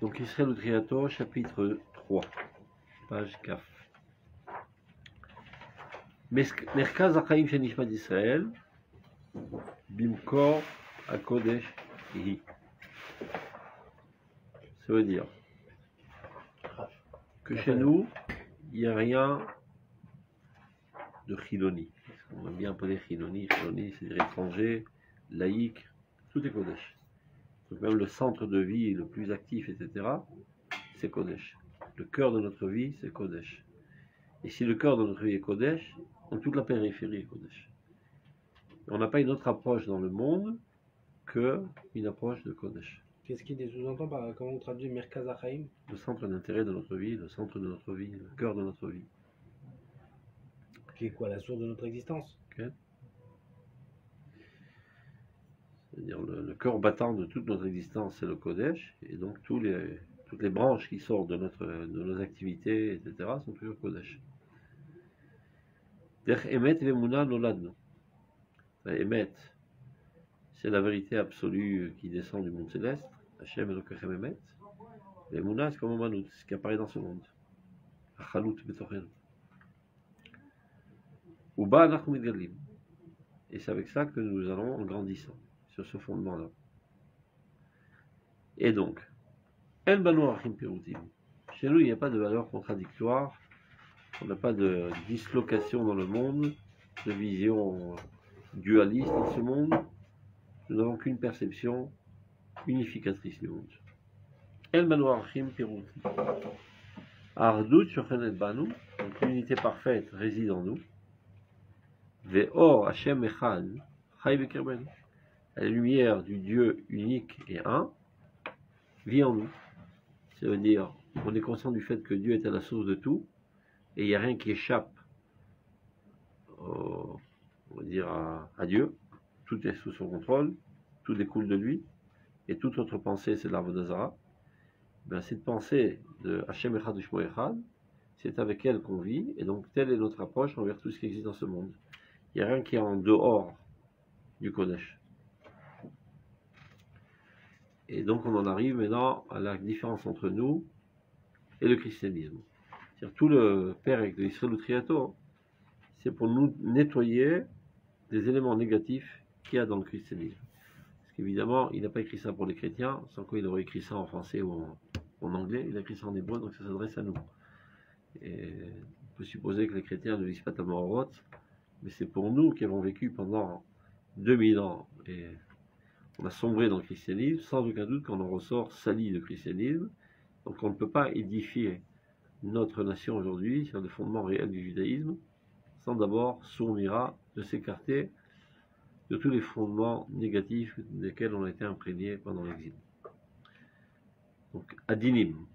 Donc Israël ou Triato, chapitre 3, page Kaf. Merkaz Achaim Shenishmat Israël, Bimkor HaKodesh Hi. Ça veut dire que chez nous, il n'y a rien de Chiloni. On aime bien appeler Chiloni. Chiloni, c'est-à-dire étranger, laïque, tout est Kodesh. Donc même le centre de vie le plus actif, etc., c'est Kodesh. Le cœur de notre vie, c'est Kodesh. Et si le cœur de notre vie est Kodesh, donc toute la périphérie est Kodesh. On n'a pas une autre approche dans le monde qu'une approche de Kodesh. Qu'est-ce qui sous-entend par, comment on traduit Merkaz Achaim? Le centre d'intérêt de notre vie, le centre de notre vie, le cœur de notre vie. Qui est quoi, la source de notre existence? Okay. C'est-à-dire le cœur battant de toute notre existence, c'est le Kodesh, et donc toutes les branches qui sortent de nos activités, etc., sont toujours Kodesh. Derech Emet ve'Emunah noladnu. Emet, c'est la vérité absolue qui descend du monde céleste. Hashem Elokechem Emet. Ve'Emunah, c'est comme Manout, ce qui apparaît dans ce monde. Achalut betochenu. Uba anachnu mitgalim. Et c'est avec ça que nous allons en grandissant, sur ce fondement-là. Et donc, El Banu Achim Pirutim. Chez nous, il n'y a pas de valeur contradictoire, on n'a pas de dislocation dans le monde, de vision dualiste dans ce monde. Nous n'avons qu'une perception unificatrice du monde. El Banu Achim Pirutim. Ardut Shochenet Banu, donc l'unité parfaite réside en nous. Ve'or Hashem Echad Chai B'Kerbenu. La lumière du Dieu unique et un vit en nous. Ça veut dire qu'on est conscient du fait que Dieu est à la source de tout et il n'y a rien qui échappe on va dire à Dieu. Tout est sous son contrôle, tout découle de lui et toute autre pensée c'est l'Avodazara. Ben, cette pensée de Hashem Echad U'Shmo Echad, c'est avec elle qu'on vit et donc telle est notre approche envers tout ce qui existe dans ce monde. Il n'y a rien qui est en dehors du Kodesh. Et donc on en arrive maintenant à la différence entre nous et le christianisme. C'est-à-dire tout le père de Israël ou Triato, c'est pour nous nettoyer des éléments négatifs qu'il y a dans le christianisme. Parce qu'évidemment, il n'a pas écrit ça pour les chrétiens, sans quoi il aurait écrit ça en français ou en anglais, il a écrit ça en hébreu, donc ça s'adresse à nous. Et on peut supposer que les chrétiens ne lisent pas Tamorot, mais c'est pour nous qui avons vécu pendant 2000 ans et on a sombré dans le christianisme, sans aucun doute qu'on en ressort sali de christianisme. Donc on ne peut pas édifier notre nation aujourd'hui sur le fondement réel du judaïsme, sans d'abord sourmira de s'écarter de tous les fondements négatifs desquels on a été imprégné pendant l'exil. Donc adinim.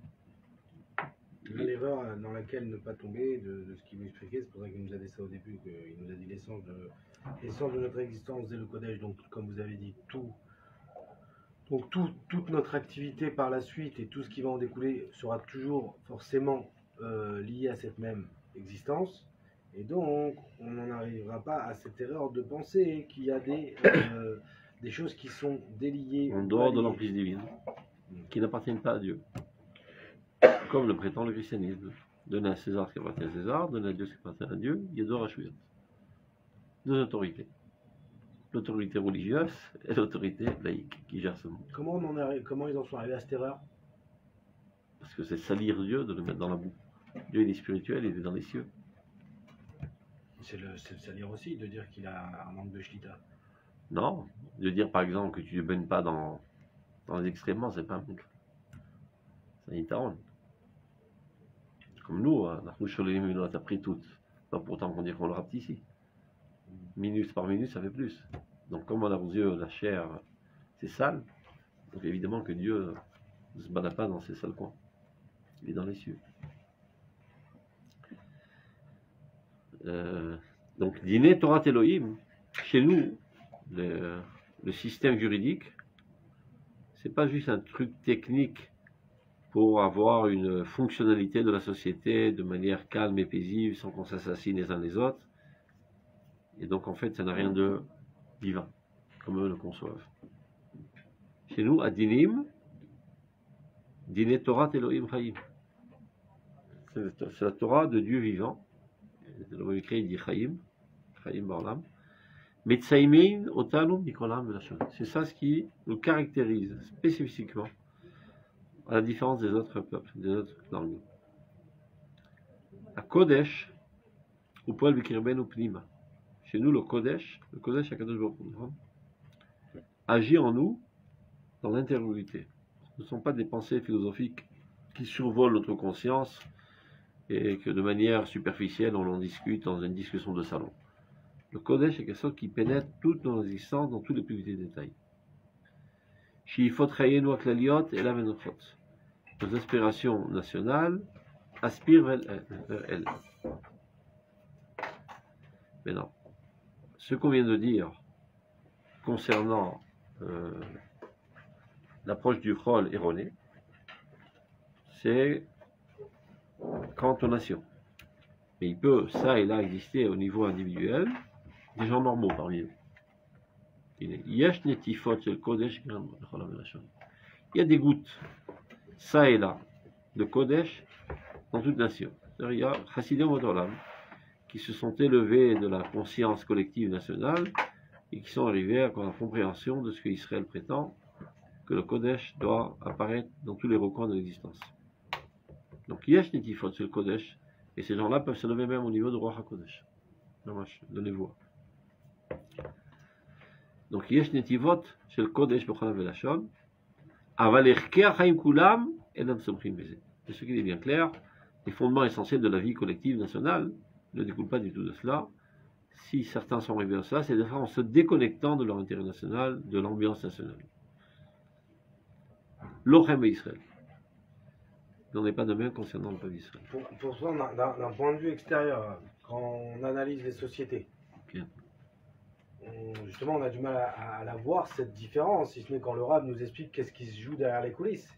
L'erreur dans laquelle ne pas tomber de ce qu'il vous expliquait, c'est pour ça qu'il nous a dit ça au début, qu'il nous a dit l'essence de notre existence, c'est le Kodesh, donc comme vous avez dit, toute notre activité par la suite et tout ce qui va en découler sera toujours forcément lié à cette même existence. Et donc, on n'en arrivera pas à cette erreur de penser qu'il y a des choses qui sont déliées. En dehors de l'emprise divine, qui n'appartiennent pas à Dieu. Comme le prétend le christianisme. Donner à César ce qui appartient à César, donner à Dieu ce qui appartient à Dieu, il y a deux rachouillottes. Deux autorités. L'autorité religieuse et l'autorité laïque qui gère ce monde. Comment ils en sont arrivés à cette erreur? Parce que c'est salir Dieu de le mettre dans la boue. Dieu il est spirituel, il est dans les cieux. C'est le salir aussi de dire qu'il a un manque de shlita. Non, de dire par exemple que tu ne baignes pas dans les extrêmement, c'est pas un manque. C'est un itaron. Comme nous, la couche sur les minutes, on a pris toutes. Pas pourtant qu'on dit qu'on le rapte ici. Minute par minute, ça fait plus. Donc comme on a aux yeux la chair, c'est sale. Donc évidemment que Dieu ne se balade pas dans ces sales coins. Il est dans les cieux. Donc dîner Torah Elohim, chez nous, le système juridique, c'est pas juste un truc technique pour avoir une fonctionnalité de la société de manière calme et paisible, sans qu'on s'assassine les uns les autres. Et donc en fait, ça n'a rien de divin, comme eux le conçoivent. Chez nous, à Dinim, Dine Torah Elohim Chaim. C'est la Torah de Dieu vivant. Le mot écrit, il dit Chaim, Chaim Barlam. Metzaimin Otanu Mikolam Velashon. C'est ça ce qui nous caractérise spécifiquement, à la différence des autres peuples, des autres langues. La Kodesh, ou Poel Bikirben ou Pnima. Chez nous, le Kodesh Akadosh Baruch Hu, agit en nous dans l'intériorité. Ce ne sont pas des pensées philosophiques qui survolent notre conscience et que de manière superficielle on en discute dans une discussion de salon. Le Kodesh est quelque chose qui pénètre toute nos existences dans tous les plus petits détails. Shiifot Chayenu Aklaliot et la Menochot. Nos aspirations nationales aspirent vers elles. Maintenant, ce qu'on vient de dire concernant l'approche du rôle erronée, c'est quant aux nations. Mais il peut, ça et là, exister au niveau individuel, des gens normaux parmi eux. Il y a des gouttes, ça et là, de Kodesh dans toute nation. Il y a Chassidim Odolam qui se sont élevés de la conscience collective nationale et qui sont arrivés à la compréhension de ce que Israël prétend, que le Kodesh doit apparaître dans tous les recoins de l'existence. Donc, Yesh Netifot, c'est le Kodesh, et ces gens-là peuvent se lever même au niveau de Roi HaKodesh. Donnez-vous. Donc, Yesh Netivot, c'est le Kodesh Bechol Velashon, Aval Erkei Chaim Kulam, Enam Somchim Beze. C'est ce qui est bien clair, les fondements essentiels de la vie collective nationale ne découlent pas du tout de cela. Si certains sont arrivés à cela, c'est en se déconnectant de leur intérêt national, de l'ambiance nationale. L'Ochem et Israël. Il n'en est pas de même concernant le peuple d'Israël. Pour ça, d'un point de vue extérieur, quand on analyse les sociétés, justement, on a du mal à la voir, cette différence, si ce n'est quand le Rav nous explique qu'est-ce qui se joue derrière les coulisses.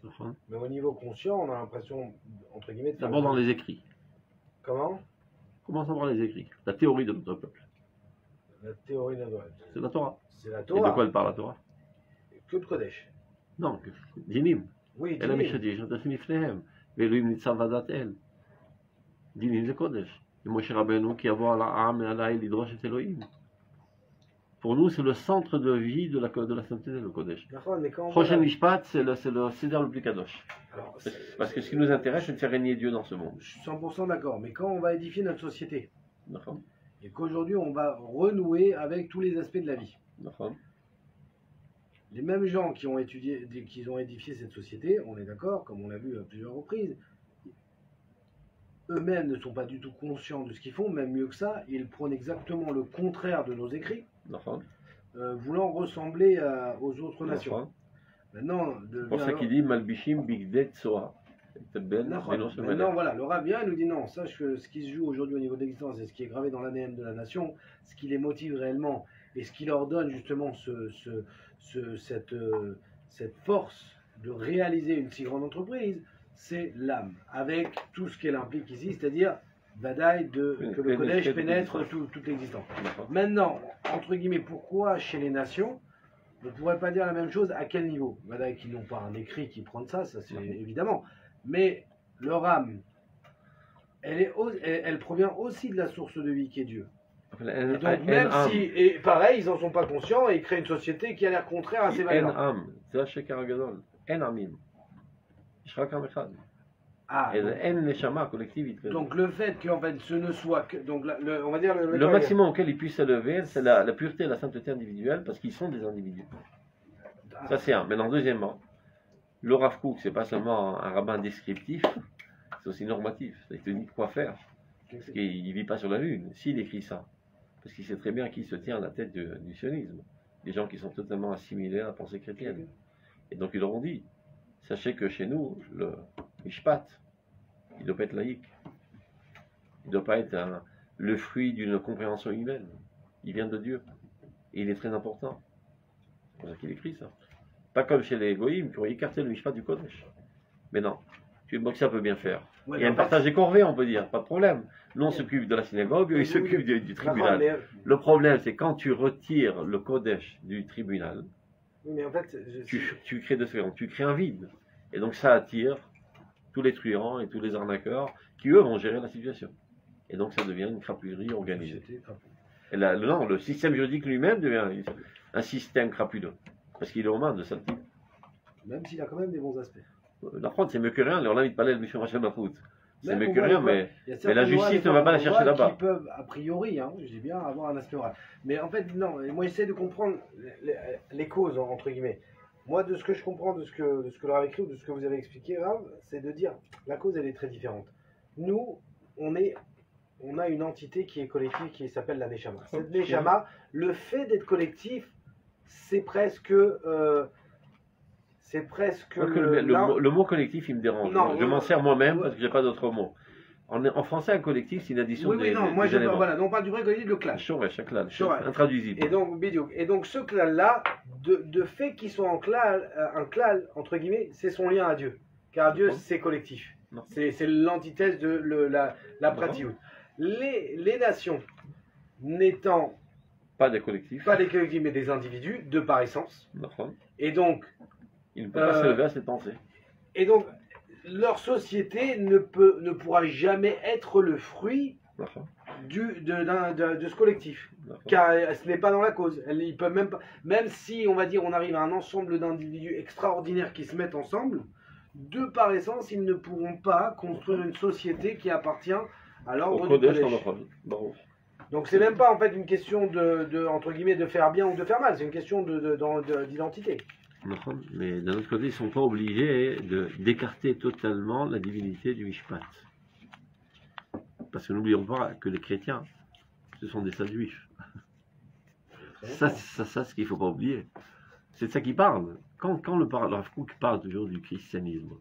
Mais au niveau conscient, on a l'impression, entre guillemets... D'abord dans les écrits. Comment? Commençons par les écrits. La théorie de notre peuple. La théorie de notre peuple. C'est la Torah. C'est la Et Torah. de quoi elle parle, la Torah? Que de Kodesh. Non, Dinim. Oui, Elle a mis Dinim. je t'ai mis Flehem. Ve'elohim nitzav vadat el. Dinim c'est Kodesh. Et Moshe Rabbeinu qui avoir la âme et à l'aïe l'hydroche et Elohim. Pour nous, c'est le centre de vie de la sainteté, le Kodesh. Prochain Mishpat, c'est le Seder le plus Kadosh. Alors, parce que ce qui nous intéresse, c'est de faire régner Dieu dans ce monde. Je suis 100% d'accord, mais quand on va édifier notre société, D'accord. et qu'aujourd'hui on va renouer avec tous les aspects de la vie, D'accord. les mêmes gens qui ont édifié cette société, on est d'accord, comme on l'a vu à plusieurs reprises, eux-mêmes ne sont pas du tout conscients de ce qu'ils font, même mieux que ça, ils prônent exactement le contraire de nos écrits, voulant ressembler aux autres nations. Maintenant, c'est pour ça qu'il dit Malbishim Bigdet Soa. Maintenant, voilà, le Rav vient et nous dit non, sache que ce qui se joue aujourd'hui au niveau de l'existence et ce qui est gravé dans l'ADN de la nation, ce qui les motive réellement et ce qui leur donne justement cette force de réaliser une si grande entreprise, c'est l'âme, avec tout ce qu'elle implique ici, c'est-à-dire badaï que le Kodesh pénètre toute l'existence. Maintenant, entre guillemets, pourquoi chez les nations on ne pourrait pas dire la même chose à quel niveau? Badaï qui n'ont pas un écrit qui prend ça c'est évidemment, mais leur âme, elle provient aussi de la source de vie qui est Dieu. Et donc même si, et pareil, ils n'en sont pas conscients et ils créent une société qui a l'air contraire à ces valeurs. Donc le fait qu'en fait ce ne soit que, donc on va dire le maximum auquel ils puissent s'élever, c'est la pureté et la sainteté individuelle, parce qu'ils sont des individus. Ça c'est un. Maintenant deuxièmement, le Rav Kook, c'est pas seulement un rabbin descriptif, c'est aussi normatif. Il te dit quoi faire. Parce qu'il ne vit pas sur la lune. S'il écrit ça, parce qu'il sait très bien qui se tient à la tête du sionisme, des gens qui sont totalement assimilés à la pensée chrétienne. Et donc ils leur ont dit, sachez que chez nous, le Mishpat, il ne doit pas être laïque. Il ne doit pas être le fruit d'une compréhension humaine. Il vient de Dieu. Et il est très important. C'est pour ça qu'il écrit ça. Pas comme chez les Goïms qui ont écarté le Mishpat du Kodesh. Mais non. Donc ça peut bien faire. Ouais, il y a un partage des corvées, on peut dire, pas de problème. Nous, on s'occupe de la synagogue, eux, ils s'occupent du tribunal. Le problème, c'est quand tu retires le Kodesh du tribunal, mais en fait, tu crées deux secondes, tu crées un vide. Et donc ça attire tous les truands et tous les arnaqueurs qui, eux, vont gérer la situation. Et donc ça devient une crapullerie organisée. Et là, non, le système juridique lui-même devient un système crapuleux. Parce qu'il est aux mains de ce type. Même s'il a quand même des bons aspects. La France, c'est mieux que rien. On l'invite pas à l'aide, M. Rachel Mahfouz. C'est mieux on que voit rien, les mais Il y a la certaines justice lois ne va pas la des chercher lois là-bas. qui peuvent, a priori, je dis bien, avoir un aspect moral. Mais en fait, non. Et moi, j'essaie de comprendre les causes, entre guillemets. Moi, de ce que je comprends de ce que leur a écrit ou de ce que vous avez expliqué, Rav, c'est de dire la cause, elle est très différente. Nous, on a une entité qui est collective qui s'appelle la Neshama. Cette Neshama, le fait d'être collectif, c'est presque. Le mot collectif, il me dérange. Non, je m'en sers moi-même parce que j'ai pas d'autre mot. En français, un collectif, c'est une addition oui, non, moi, voilà, non, on parle du vrai collectif, le clan. Chaque clan, intraduisible. Et donc ce clan-là, de fait qu'il soit un clan, entre guillemets, c'est son lien à Dieu. Car Dieu, c'est collectif. C'est l'antithèse de la pratique. Les nations n'étant pas des collectifs, mais des individus, de par essence. Et donc, ils ne peuvent pas s'élever à cette pensée. Et donc, leur société ne pourra jamais être le fruit de ce collectif. Car ce n'est pas dans la cause. Ils peuvent même si, on va dire, on arrive à un ensemble d'individus extraordinaires qui se mettent ensemble, de par essence, ils ne pourront pas construire une société qui appartient à l'ordre du Kodesh. Donc c'est même pas en fait une question entre guillemets de faire bien ou de faire mal, c'est une question d'identité. Mais d'un autre côté, ils ne sont pas obligés d'écarter totalement la divinité du Mishpat. Parce que n'oublions pas que les chrétiens, ce sont des sages juifs. Ça, c'est ce qu'il ne faut pas oublier. C'est de ça qu'ils parlent. Quand le Rav Kook parle toujours du christianisme,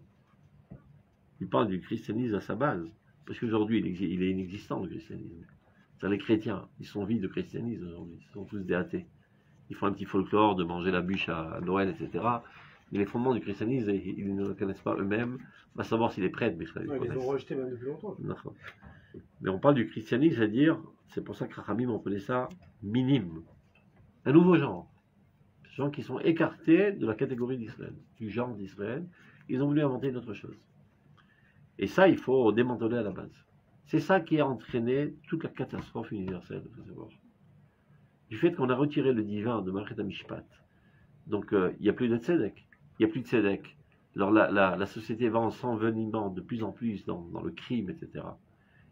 il parle du christianisme à sa base. Parce qu'aujourd'hui, il est inexistant, le christianisme. C'est les chrétiens, ils sont vides de christianisme aujourd'hui. Ils sont tous des athées. Ils font un petit folklore de manger la bûche à Noël, etc. Mais les fondements du christianisme, ils ne le connaissent pas eux-mêmes. On va savoir si les prêtres, mais ils les ont rejetés même depuis longtemps. Mais on parle du christianisme, c'est-à-dire, c'est pour ça que Rachamim, on appelait ça minime. Un nouveau genre. Des gens qui sont écartés de la catégorie d'Israël, du genre d'Israël. Ils ont voulu inventer une autre chose. Et ça, il faut démanteler à la base. C'est ça qui a entraîné toute la catastrophe universelle, il faut savoir. Du fait qu'on a retiré le divin de Malchet HaMishpat. Donc, il n'y a plus de tzedek. Il n'y a plus de tzedek. Alors, la société va en s'envenimant de plus en plus dans le crime, etc.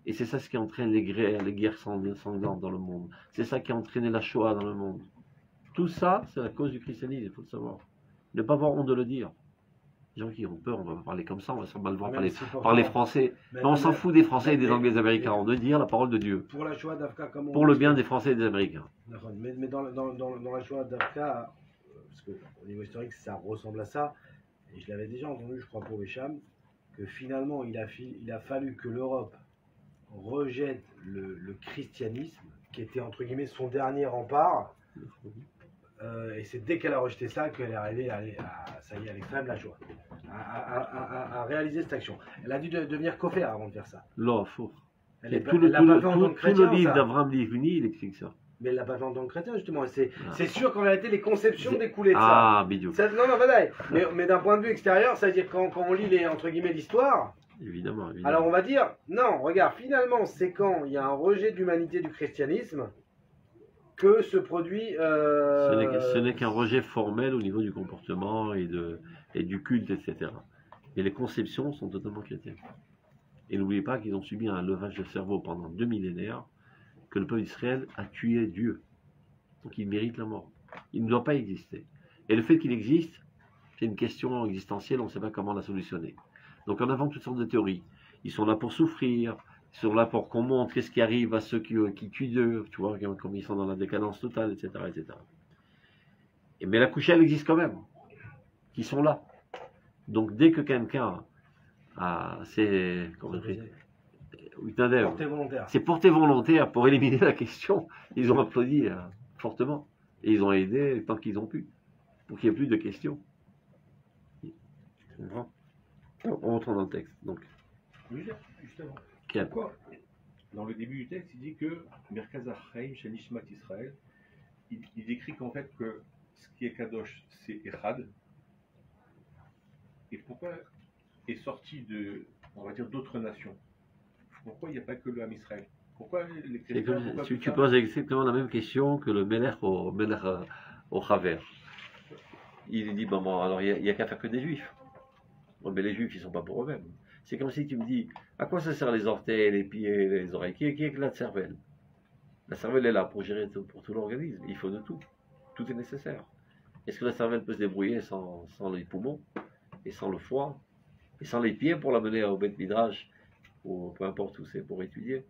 Et c'est ça ce qui entraîne les guerres sanglantes dans le monde. C'est ça qui a entraîné la Shoah dans le monde. Tout ça, c'est la cause du christianisme, il faut le savoir. Ne pas avoir honte de le dire. Les gens qui ont peur, on va parler comme ça, on va se mal voir par les Français. Mais on s'en fout des Français et des Anglais et des Américains. On doit dire la parole de Dieu. Pour la Shoah d'Afka, pour le bien des Français et des Américains. Mais dans la Shoah d'Afka, parce qu'au niveau historique, ça ressemble à ça, et je l'avais déjà entendu, je crois, pour Hicham, que finalement, il a fallu que l'Europe rejette le christianisme, qui était entre guillemets son dernier rempart. Et c'est dès qu'elle a rejeté ça qu'elle est arrivée à l'extrême, la Shoah, à réaliser cette action. Elle a dû devenir koffer avant de faire ça. Là, faux. Tout le livre d'Abraham Livni, il explique ça. Mais elle l'a pas fait en tant que chrétien, justement. C'est sûr qu'en réalité, les conceptions découlaient de ça. Ah, bidou. Non, voilà. Mais d'un point de vue extérieur, c'est-à-dire quand on lit entre guillemets l'histoire. Évidemment. Alors on va dire, non, regarde, finalement, c'est quand il y a un rejet de l'humanité du christianisme que se produit. Ce n'est qu'un rejet formel au niveau du comportement et du culte, etc. Et les conceptions sont totalement chrétiennes. Et n'oubliez pas qu'ils ont subi un levage de cerveau pendant 2 millénaires, que le peuple d'Israël a tué Dieu. Donc il mérite la mort. Il ne doit pas exister. Et le fait qu'il existe, c'est une question existentielle, on ne sait pas comment la solutionner. Donc on invente toutes sortes de théories. Ils sont là pour souffrir, ils sont là pour qu'on montre qu'est-ce qui arrive à ceux qui tuent Dieu, tu vois, comme ils sont dans la décadence totale, etc. etc. Mais la couche, elle existe quand même. Qui sont là. Donc dès que quelqu'un c'est porté volontaire pour éliminer la question, ils ont applaudi fortement. Et ils ont aidé tant qu'ils ont pu. Pour qu'il n'y ait plus de questions. On rentre dans le texte. Donc. Justement. Pourquoi dans le début du texte, il dit que Merkaz HaChaim chez Nishmat Israël, il décrit qu'en fait que ce qui est Kadosh, c'est Echad. Et pourquoi est sorti de, on va dire, d'autres nations? Pourquoi il n'y a pas que le Ham Israël? Pourquoi les C'est chrétiens? comme, Pourquoi tu, tout tu ça? poses exactement la même question que le Melech au Haver. Il dit, bon, alors il n'y a qu'à faire que des juifs. Bon, mais les juifs, ils ne sont pas pour eux-mêmes. C'est comme si tu me dis, à quoi ça sert les orteils, les pieds, les oreilles? Qui est la cervelle? La cervelle est là pour gérer pour tout l'organisme. Il faut de tout. Tout est nécessaire. Est-ce que la cervelle peut se débrouiller sans les poumons, et sans le foie, et sans les pieds pour l'amener au Beth Midrash, ou peu importe où c'est pour étudier?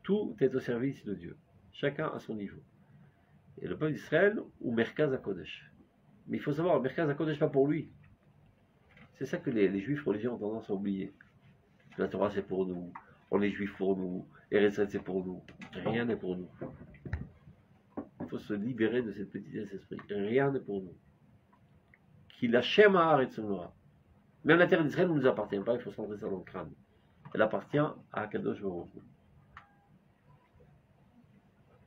Tout est au service de Dieu. Chacun à son niveau. Et le peuple d'Israël, ou Merkaz HaKodesh. Mais il faut savoir, Merkaz HaKodesh, pas pour lui. C'est ça que les juifs religieux ont tendance à oublier. La Torah, c'est pour nous. On est juifs pour nous. Eretz Israël, c'est pour nous. Rien n'est pour nous. Il faut se libérer de cette petitesse d'esprit. Rien n'est pour nous. Qu'il Hashem haaretz Noah. Même la terre d'Israël ne nous appartient pas, il faut s'entrer ça dans le crâne. Elle appartient à Kadosh Baruch Hu.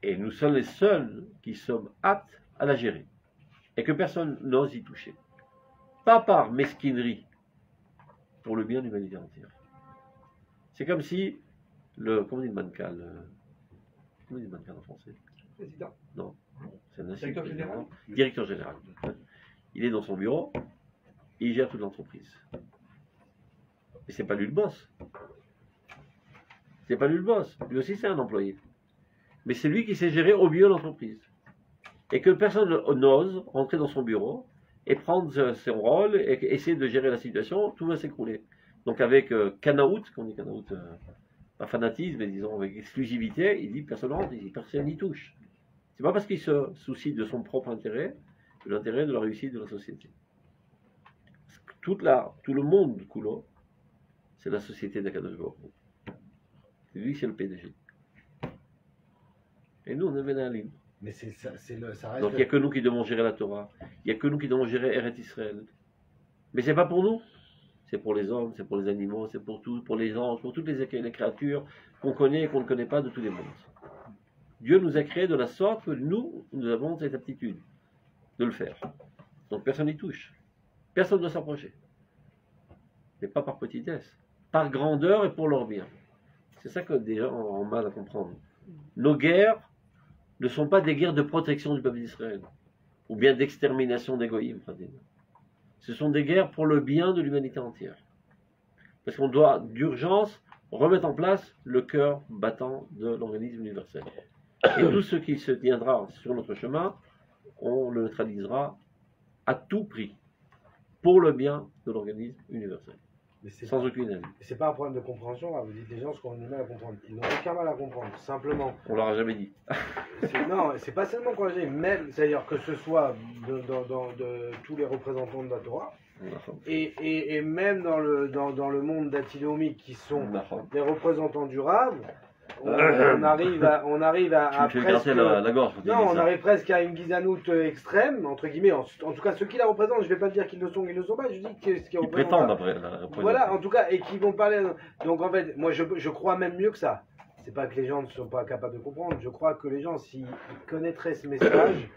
Et nous sommes les seuls qui sommes aptes à la gérer. Et que personne n'ose y toucher. Pas par mesquinerie, pour le bien de l'humanité entière. C'est comme si comment dit le mancal comment dit le mancal en français? Président. Non, c'est un Directeur général. Directeur général. Il est dans son bureau, et il gère toute l'entreprise. Et c'est pas lui le boss. C'est pas lui le boss. Lui aussi c'est un employé. Mais c'est lui qui sait gérer au mieux l'entreprise. Et que personne n'ose rentrer dans son bureau et prendre son rôle et essayer de gérer la situation, tout va s'écrouler. Donc avec Kanaout, qu'on dit Kanaout, pas fanatisme, mais disons avec exclusivité, il dit personne rentre ici, personne n'y touche. C'est pas parce qu'il se soucie de son propre intérêt, que l'intérêt de la réussite de la société. Tout le monde, Koulo, c'est la société d'Akadosh Baruch Hu. C'est lui, c'est le PDG. Et nous, on est Menahalim. Mais ça reste. Donc il n'y a que nous qui devons gérer la Torah. Il n'y a que nous qui devons gérer Eretz Israël. Mais c'est pas pour nous. C'est pour les hommes, c'est pour les animaux, c'est pour tout, pour les anges, pour toutes les créatures qu'on connaît et qu'on ne connaît pas de tous les mondes. Dieu nous a créés de la sorte que nous avons cette aptitude de le faire. Donc personne n'y touche. Personne ne doit s'approcher. Mais pas par petitesse. Par grandeur et pour leur bien. C'est ça que des gens ont mal à comprendre. Nos guerres ne sont pas des guerres de protection du peuple d'Israël, ou bien d'extermination des goïms. Ce sont des guerres pour le bien de l'humanité entière. Parce qu'on doit d'urgence remettre en place le cœur battant de l'organisme universel. Et tout ce qui se tiendra sur notre chemin, on le neutralisera à tout prix, pour le bien de l'organisme universel. Sans aucune avis. C'est pas un problème de compréhension, là. Vous dites les gens ce qu'on a du mal à comprendre. Ils n'ont aucun mal à comprendre. Simplement. On leur a jamais dit. Non, c'est pas seulement qu'on j'ai, même, c'est-à-dire que ce soit de tous les représentants de la Torah, et même dans le monde d'Atilomique qui sont les reprentants du Rav, on arrive à tu me fais gratter la gorge. Non, on arrive presque à une guisanoute extrême, entre guillemets. En tout cas, ceux qui la représentent, je ne vais pas dire qu'ils le sont ou qu'ils ne le sont pas, je dis ce qu'ils représentent. Prétendent après. Voilà, en tout cas, et qui vont parler. Donc en fait, moi je crois même mieux que ça. C'est pas que les gens ne sont pas capables de comprendre. Je crois que les gens, s'ils connaîtraient ce message,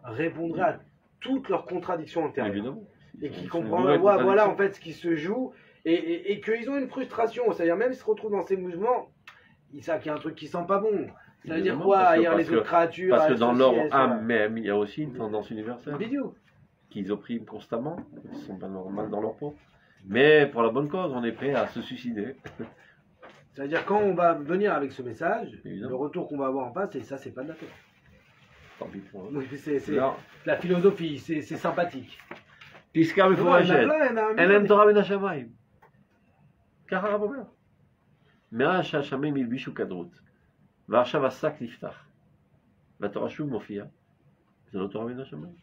répondraient à toutes leurs contradictions intérieures. Évidemment. Et qui comprendraient, voilà en fait ce qui se joue, et qu'ils ont une frustration. C'est-à-dire, même s'ils se retrouvent dans ces mouvements, ils savent qu'il y a un truc qui sent pas bon. Ça veut dire quoi ailleurs les autres créatures? Parce que dans leur âme même, il y a aussi une tendance universelle. Vidéo. Qu'ils oppriment constamment, ils sont pas normal dans leur peau. Mais pour la bonne cause, on est prêt à se suicider. C'est-à-dire quand on va venir avec ce message, Évidemment. le retour qu'on va avoir en face, et ça c'est pas de la Torah. Tant pis pour eux. Oui, c'est la philosophie, c'est sympathique. Piska מפורשת, אין להם תורה מן השמיים. ככה הרב אומר. מאז שהשמיים הלבישו כדרות, ועכשיו השק נפתח, והתורה שוב מופיעה, זה לא תורה מן השמיים.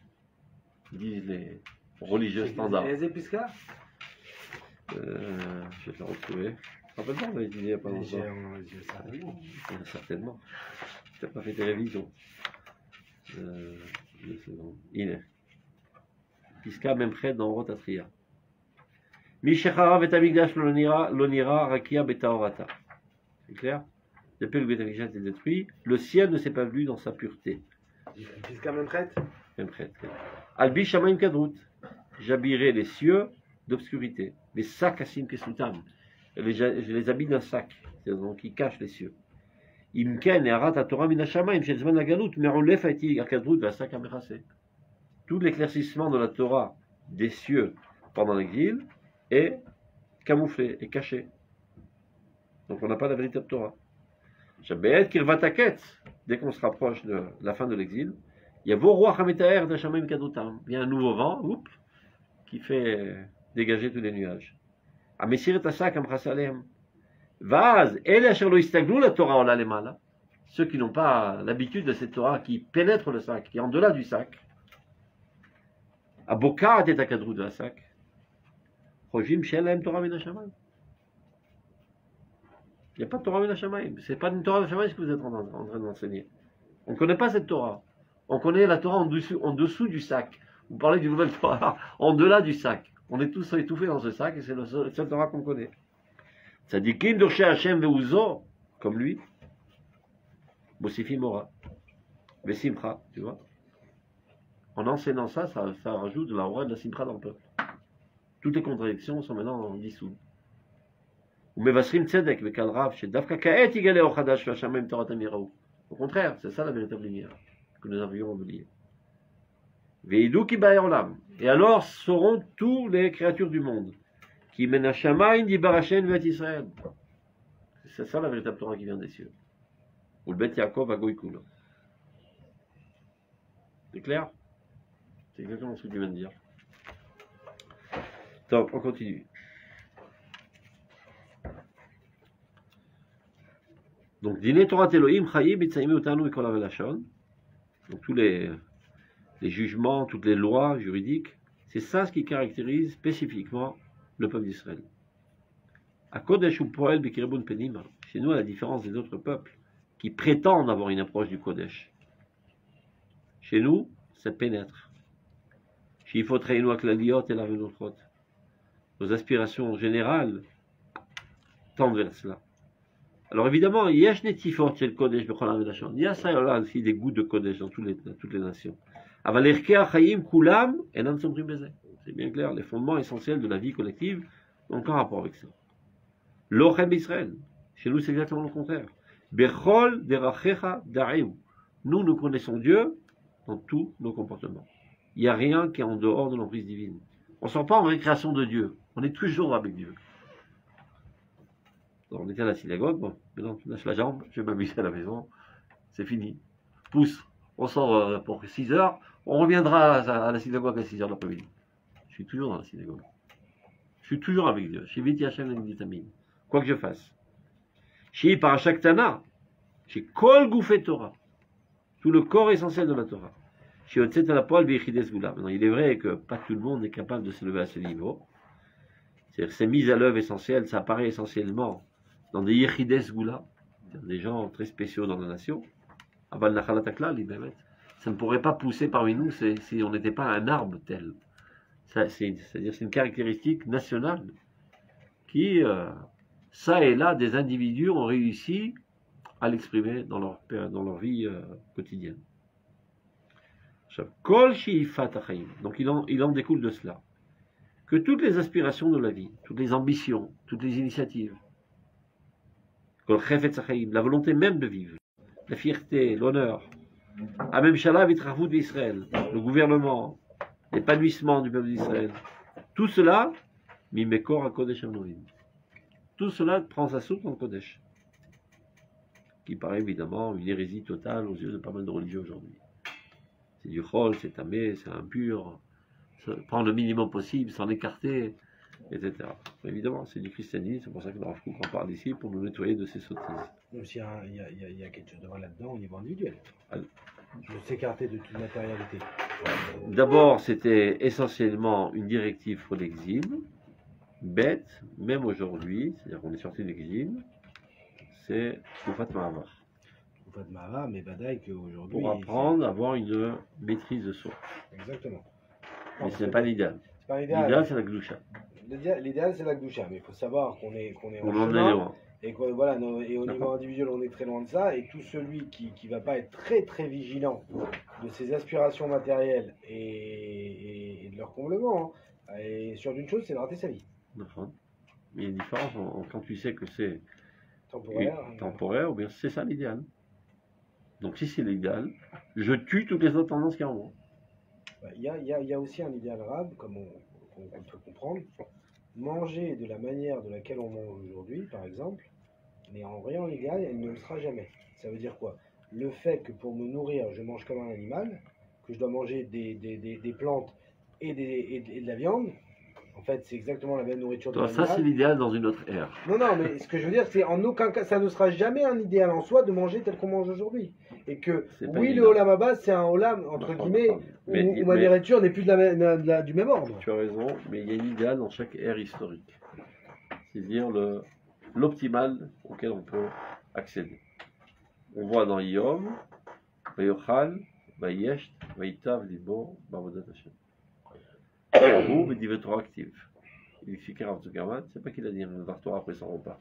disent les religieux standards. Les Piska Je vais te la retrouver. Rappelle-toi, on l'a étudié il n'y a pas longtemps. Certainement. Tu n'as pas fait télévision. 2 secondes. הנה. פסקה ממחד נאורות התחייה. מי שחרב את המקדש לא נראה רקיע בטהרתה. C'est clair? Depuis que le Beth Amikdash est détruit, le ciel ne s'est pas vu dans sa pureté. Psika Memchet. Memchet. Albi Shamaim Kadrut. J'habillerai les cieux d'obscurité. Les sacs asim kesoutam. Je les habille d'un sac, donc qui cache les cieux. Imken et arat Torah minashamayim shel zman hagalut merolef haiti akadrut v'asak amerase. Tout l'éclaircissement de la Torah des cieux pendant l'exil est camouflé, est caché. Donc on n'a pas la véritable Torah. Shabbat kirvataket, dès qu'on se rapproche de la fin de l'exil, il y a vos rois hametaer d'Hashamayim kadotam. Il y a un nouveau vent, oups, qui fait dégager tous les nuages. Amesir et asak amchasalem. Vaz, el asher lo istaglou la Torah ola lemala. Ceux qui n'ont pas l'habitude de cette Torah qui pénètre le sac, qui est en delà du sac. Aboka et akadrut de la sac. Chojim shelem Torah min hashamayim. Il n'y a pas de Torah min hashamayim. C'est pas une Torah min hashamayim que vous êtes en train d'enseigner. On ne connaît pas cette Torah. On connaît la Torah en dessous du sac. Vous parlez d'une nouvelle Torah en delà du sac. On est tous étouffés dans ce sac et c'est le seul Torah qu'on connaît. Tzadikim dorshe Hashem veuzo, comme lui. Mosifi Mora. Vesimcha, tu vois. En enseignant ça, ça rajoute de la roi de la simcha dans le peuple. Toutes les contradictions sont maintenant dissoues. Au contraire, c'est ça la véritable lumière que nous avions oubliée. Et alors seront tous les créatures du monde qui mènent à Shamaïn d'Ibarachem et Israël. C'est ça la véritable Torah qui vient des cieux. Ou le Bet Yaakov à Goïkoul. C'est clair? C'est exactement ce que tu viens de dire. Donc, on continue. Donc, Dine Torah Elohim, Chayim, Bitsaimi, Utanu, Ikola Velashon. Donc, tous les jugements, toutes les lois juridiques, c'est ça ce qui caractérise spécifiquement le peuple d'Israël. À Kodesh ou Poel, Bekirebun Penima. Chez nous, à la différence des autres peuples qui prétendent avoir une approche du Kodesh. Chez nous, ça pénètre. Shifot Reinu Aklaliot et la Venotrot. Nos aspirations générales tendent vers cela. Alors évidemment, il y a Shnetifot chez le Kodesh, Becholam Velashon. Il y a ça et là aussi des goûts de Kodesh dans toutes les nations. Avalerkei Achayim Kulam et Nan Somrim Beze. C'est bien clair, les fondements essentiels de la vie collective n'ont aucun rapport avec ça. Lochem Israël. Chez nous, c'est exactement le contraire. Bechol Derachecha Darim. Nous connaissons Dieu dans tous nos comportements. Il n'y a rien qui est en dehors de l'emprise divine. On ne sort pas en récréation de Dieu. On est toujours avec Dieu. Donc, on était à la synagogue. Bon, maintenant, tu lâches la jambe, je vais m'amuser à la maison. C'est fini. Pousse. On sort pour 6 heures. On reviendra à la synagogue à 6 heures de l'après-midi. Je suis toujours dans la synagogue. Je suis toujours avec Dieu. Chez Viti Hashem et Vitamine. Quoi que je fasse. Chez Parashak Tana. Chez Kol Goufet Torah. Tout le corps essentiel de la Torah. Chez Otset Alapol Bechides Goula. Maintenant, il est vrai que pas tout le monde est capable de se lever à ce niveau. C'est-à-dire, ces mises à l'œuvre essentielles, ça apparaît essentiellement dans des Yechides Goula. Des gens très spéciaux dans la nation. Aval Nachalatakla, l'Ibemet. Ça ne pourrait pas pousser parmi nous si on n'était pas un arbre tel. C'est-à-dire c'est une caractéristique nationale qui, ça et là, des individus ont réussi à l'exprimer dans leur vie quotidienne. Donc il en découle de cela que toutes les aspirations de la vie, toutes les ambitions, toutes les initiatives, la volonté même de vivre, la fierté, l'honneur, le gouvernement, l'épanouissement du peuple d'Israël, tout cela, tout cela prend sa source dans le Kodesh, qui paraît évidemment une hérésie totale aux yeux de pas mal de religieux aujourd'hui. C'est du chol, c'est tamé, c'est impur, prendre le minimum possible, s'en écarter, etc. Évidemment, c'est du christianisme, c'est pour ça que le Rav Kook en parle ici, pour nous nettoyer de ces sottises. Même s'il y a quelque chose de vrai là-dedans au niveau individuel. De s'écarter de toute matérialité. D'abord, c'était essentiellement une directive pour l'exil, bête, même aujourd'hui, c'est-à-dire qu'on est sorti de l'exil, c'est Koufat Mahavar. Koufat Mahavar, mais Badaï qu'aujourd'hui... Pour apprendre à avoir une maîtrise de soi. Exactement. Mais ce n'est pas l'idéal. L'idéal, c'est la Gdusha. L'idéal, c'est la Gdusha, mais il faut savoir qu'on est en en chemin, est loin. et voilà, et au niveau individuel, on est très loin de ça, et tout celui qui ne va pas être très très vigilant de ses aspirations matérielles et de leur comblement, hein, Et sûr d'une chose, c'est de rater sa vie. D'accord. Mais il y a une différence quand tu sais que c'est Temporaire. temporaire, ou bien c'est ça l'idéal. Donc si c'est l'idéal, je tue toutes les autres tendances qu'il y a en moi. Il y a aussi un idéal arabe, comme on peut comprendre. Manger de la manière de laquelle on mange aujourd'hui, par exemple, mais en rien légal, elle ne le sera jamais. Ça veut dire quoi? Le fait que pour me nourrir, je mange comme un animal, que je dois manger des plantes et de la viande, en fait, c'est exactement la même nourriture de Toi, l'animal. ça, c'est l'idéal dans une autre ère. Non, non, mais ce que je veux dire, c'est en aucun cas, ça ne sera jamais un idéal en soi de manger tel qu'on mange aujourd'hui. Et que, C'est pas oui, évident. le Olam Haba, c'est un Olam, entre D'accord, guillemets, d'accord. où ma nourriture n'est plus du même ordre. Tu as raison, mais il y a une idéal dans chaque ère historique. C'est-à-dire l'optimal auquel on peut accéder. On voit dans Yom, Vayochal, Vayesht, Vayitav, Libo, Bavodat Hashem. Ou Bedivet Torah active. Il expliquait Rav Zuckerman, c'est pas qu'il a dit un Torah après son repas.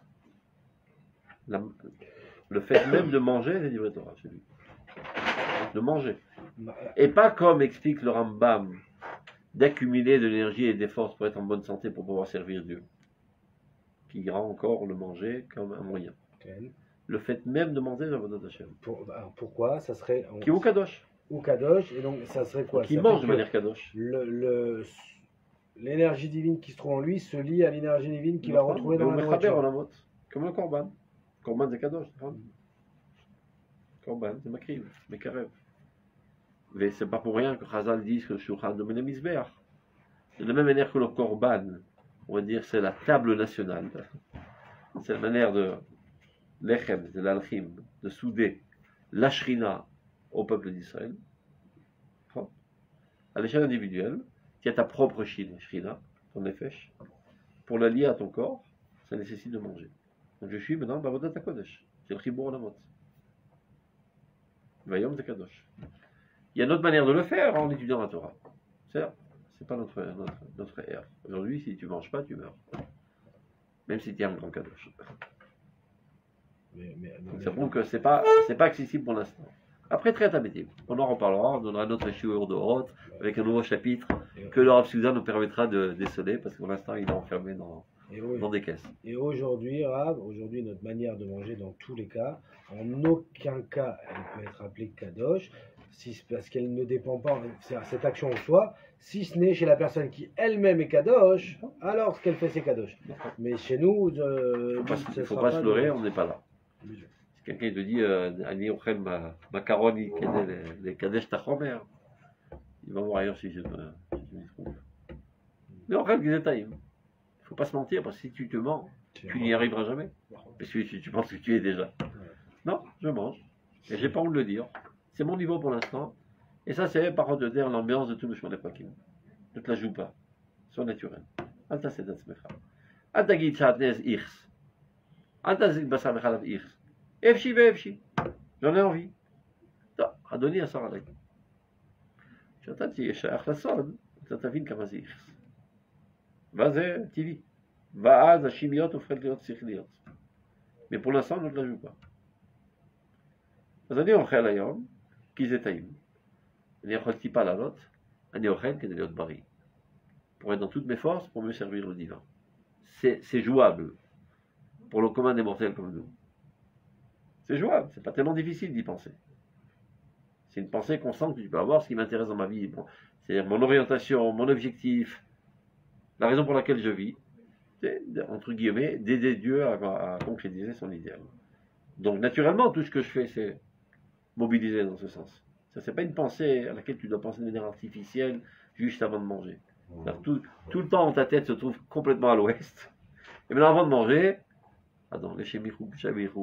Le fait même de manger, c'est Divrei Torah chez lui. De manger. Et pas comme explique le Rambam, d'accumuler de l'énergie et des forces pour être en bonne santé pour pouvoir servir Dieu. Qui rend encore le manger comme un moyen. Okay. Le fait même de manger, Avodat Hashem. Alors pourquoi ça serait. Qui est au Kadosh. Ou Kadosh, et donc ça serait quoi? Qui mange de manière Kadosh. L'énergie divine qui se trouve en lui se lie à l'énergie divine qu'il va retrouver dans la nourriture. Comme le Korban. Korban c'est Kadosh. Korban c'est Makriv, Mekarev. Mais c'est pas pour rien que Chazal dit que le Shulchan de Menemisber. De la même manière que le Korban, on va dire c'est la table nationale. C'est la manière de l'Echem, de l'Alchim, de souder la Shrina au peuple d'Israël. À l'échelle individuelle, tu as ta propre Shrina, ton Nefesh. Pour la lier à ton corps, ça nécessite de manger. Donc je suis maintenant Bavodat HaKodesh. C'est le Chibur Olamot. Vayom Kadosh. Il y a une autre manière de le faire en étudiant la Torah. C'est pas notre ère. Aujourd'hui, si tu manges pas, tu meurs. Même si tu es un grand Kadosh. Ça prouve que c'est pas accessible pour l'instant. Après, très tamétique. On en reparlera, on donnera notre shiur de Horoth avec un nouveau chapitre que le Rav Suzanne nous permettra de déceler parce que pour l'instant, il est enfermé dans des caisses. Et aujourd'hui, Rav, notre manière de manger dans tous les cas, en aucun cas, elle peut être appelée Kadosh, parce qu'elle ne dépend pas, cette action en soi, si ce n'est chez la personne qui elle-même est Kadosh, alors ce qu'elle fait, c'est Kadosh. Mais chez nous, il ne faut pas se leurrer, on n'est pas là. Si quelqu'un te dit Ani ochel macaroni, les kadesh tachomer, il va voir ailleurs si je m'y trouve. Mais ochel gizetaim. Il ne faut pas se mentir parce que si tu te mens, tu n'y arriveras jamais. Parce que tu penses que tu es déjà. Non, je mange. Et j'ai pas honte de le dire. C'est mon niveau pour l'instant. Et ça, c'est par de dire l'ambiance de tout le chemin des Pakim. Ne te la joue pas. Sois naturel. Alta sedat smecha. Alta git chatnez irs. Alta zik basar mechalav irs. Efshi ve'efshi. J'en ai envie. Adoni asar alay. כשאתה תהיה שייך לסוד, אתה תבין כמה זה איכס. ואז זה טבעי. ואז השמיות הופכת להיות שכליות. Mais pour l'instant, ne te la joue pas. אז אני אוכל היום, כי זה טעים. אני יכול טיפה לעלות, אני אוכל כדי להיות בריא. Pour être dans toutes mes forces, pour mieux servir le divin. C'est jouable. Pour le commun des mortels comme nous. C'est jouable, c'est pas tellement difficile d'y penser. C'est une pensée constante que tu peux avoir, ce qui m'intéresse dans ma vie. Bon, c'est mon orientation, mon objectif, la raison pour laquelle je vis. C'est, entre guillemets, d'aider Dieu à concrétiser son idéal. Donc, naturellement, tout ce que je fais, c'est mobiliser dans ce sens. Ça, c'est pas une pensée à laquelle tu dois penser de manière artificielle juste avant de manger. Tout le temps, ta tête se trouve complètement à l'ouest. Et maintenant, avant de manger, attends, les chemichou,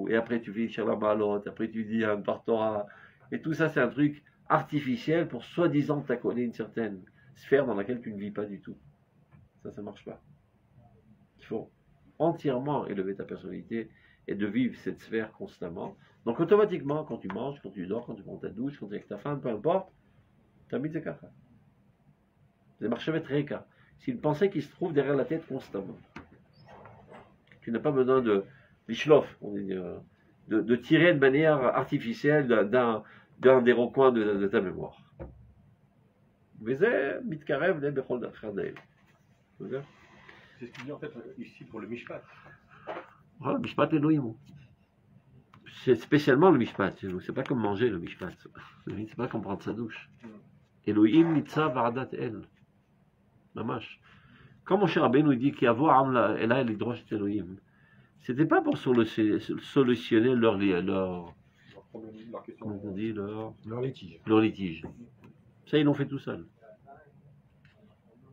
et après tu vis sur la malotte, après tu dis un partora. Et tout ça, c'est un truc artificiel pour soi-disant t'accoler une certaine sphère dans laquelle tu ne vis pas du tout. Ça ne marche pas. Il faut entièrement élever ta personnalité et de vivre cette sphère constamment. Donc automatiquement, quand tu manges, quand tu dors, quand tu prends ta douche, quand tu es avec ta femme, peu importe, tu as mis des kafas. C'est marché très cas. C'est une pensée qui se trouve derrière la tête constamment. Tu n'as pas besoin de l'ishlof, de tirer de manière artificielle d'un des recoins de ta mémoire. Mais c'est mitkarev le bechol d'achardel. Regarde. C'est ce qu'il dit en fait ici pour le Mishpat. Voilà, Mishpat Elohim. C'est spécialement le Mishpat. C'est pas comme manger le Mishpat. C'est pas comme prendre sa douche. Elohim Nitza Vardat El. Mamash. Quand mon cher Rabbeinu dit qu'il y a voir et là il droit Elohim, c'était pas pour solutionner leur comment on dit, leur litige. Ça, ils l'ont fait tout seuls.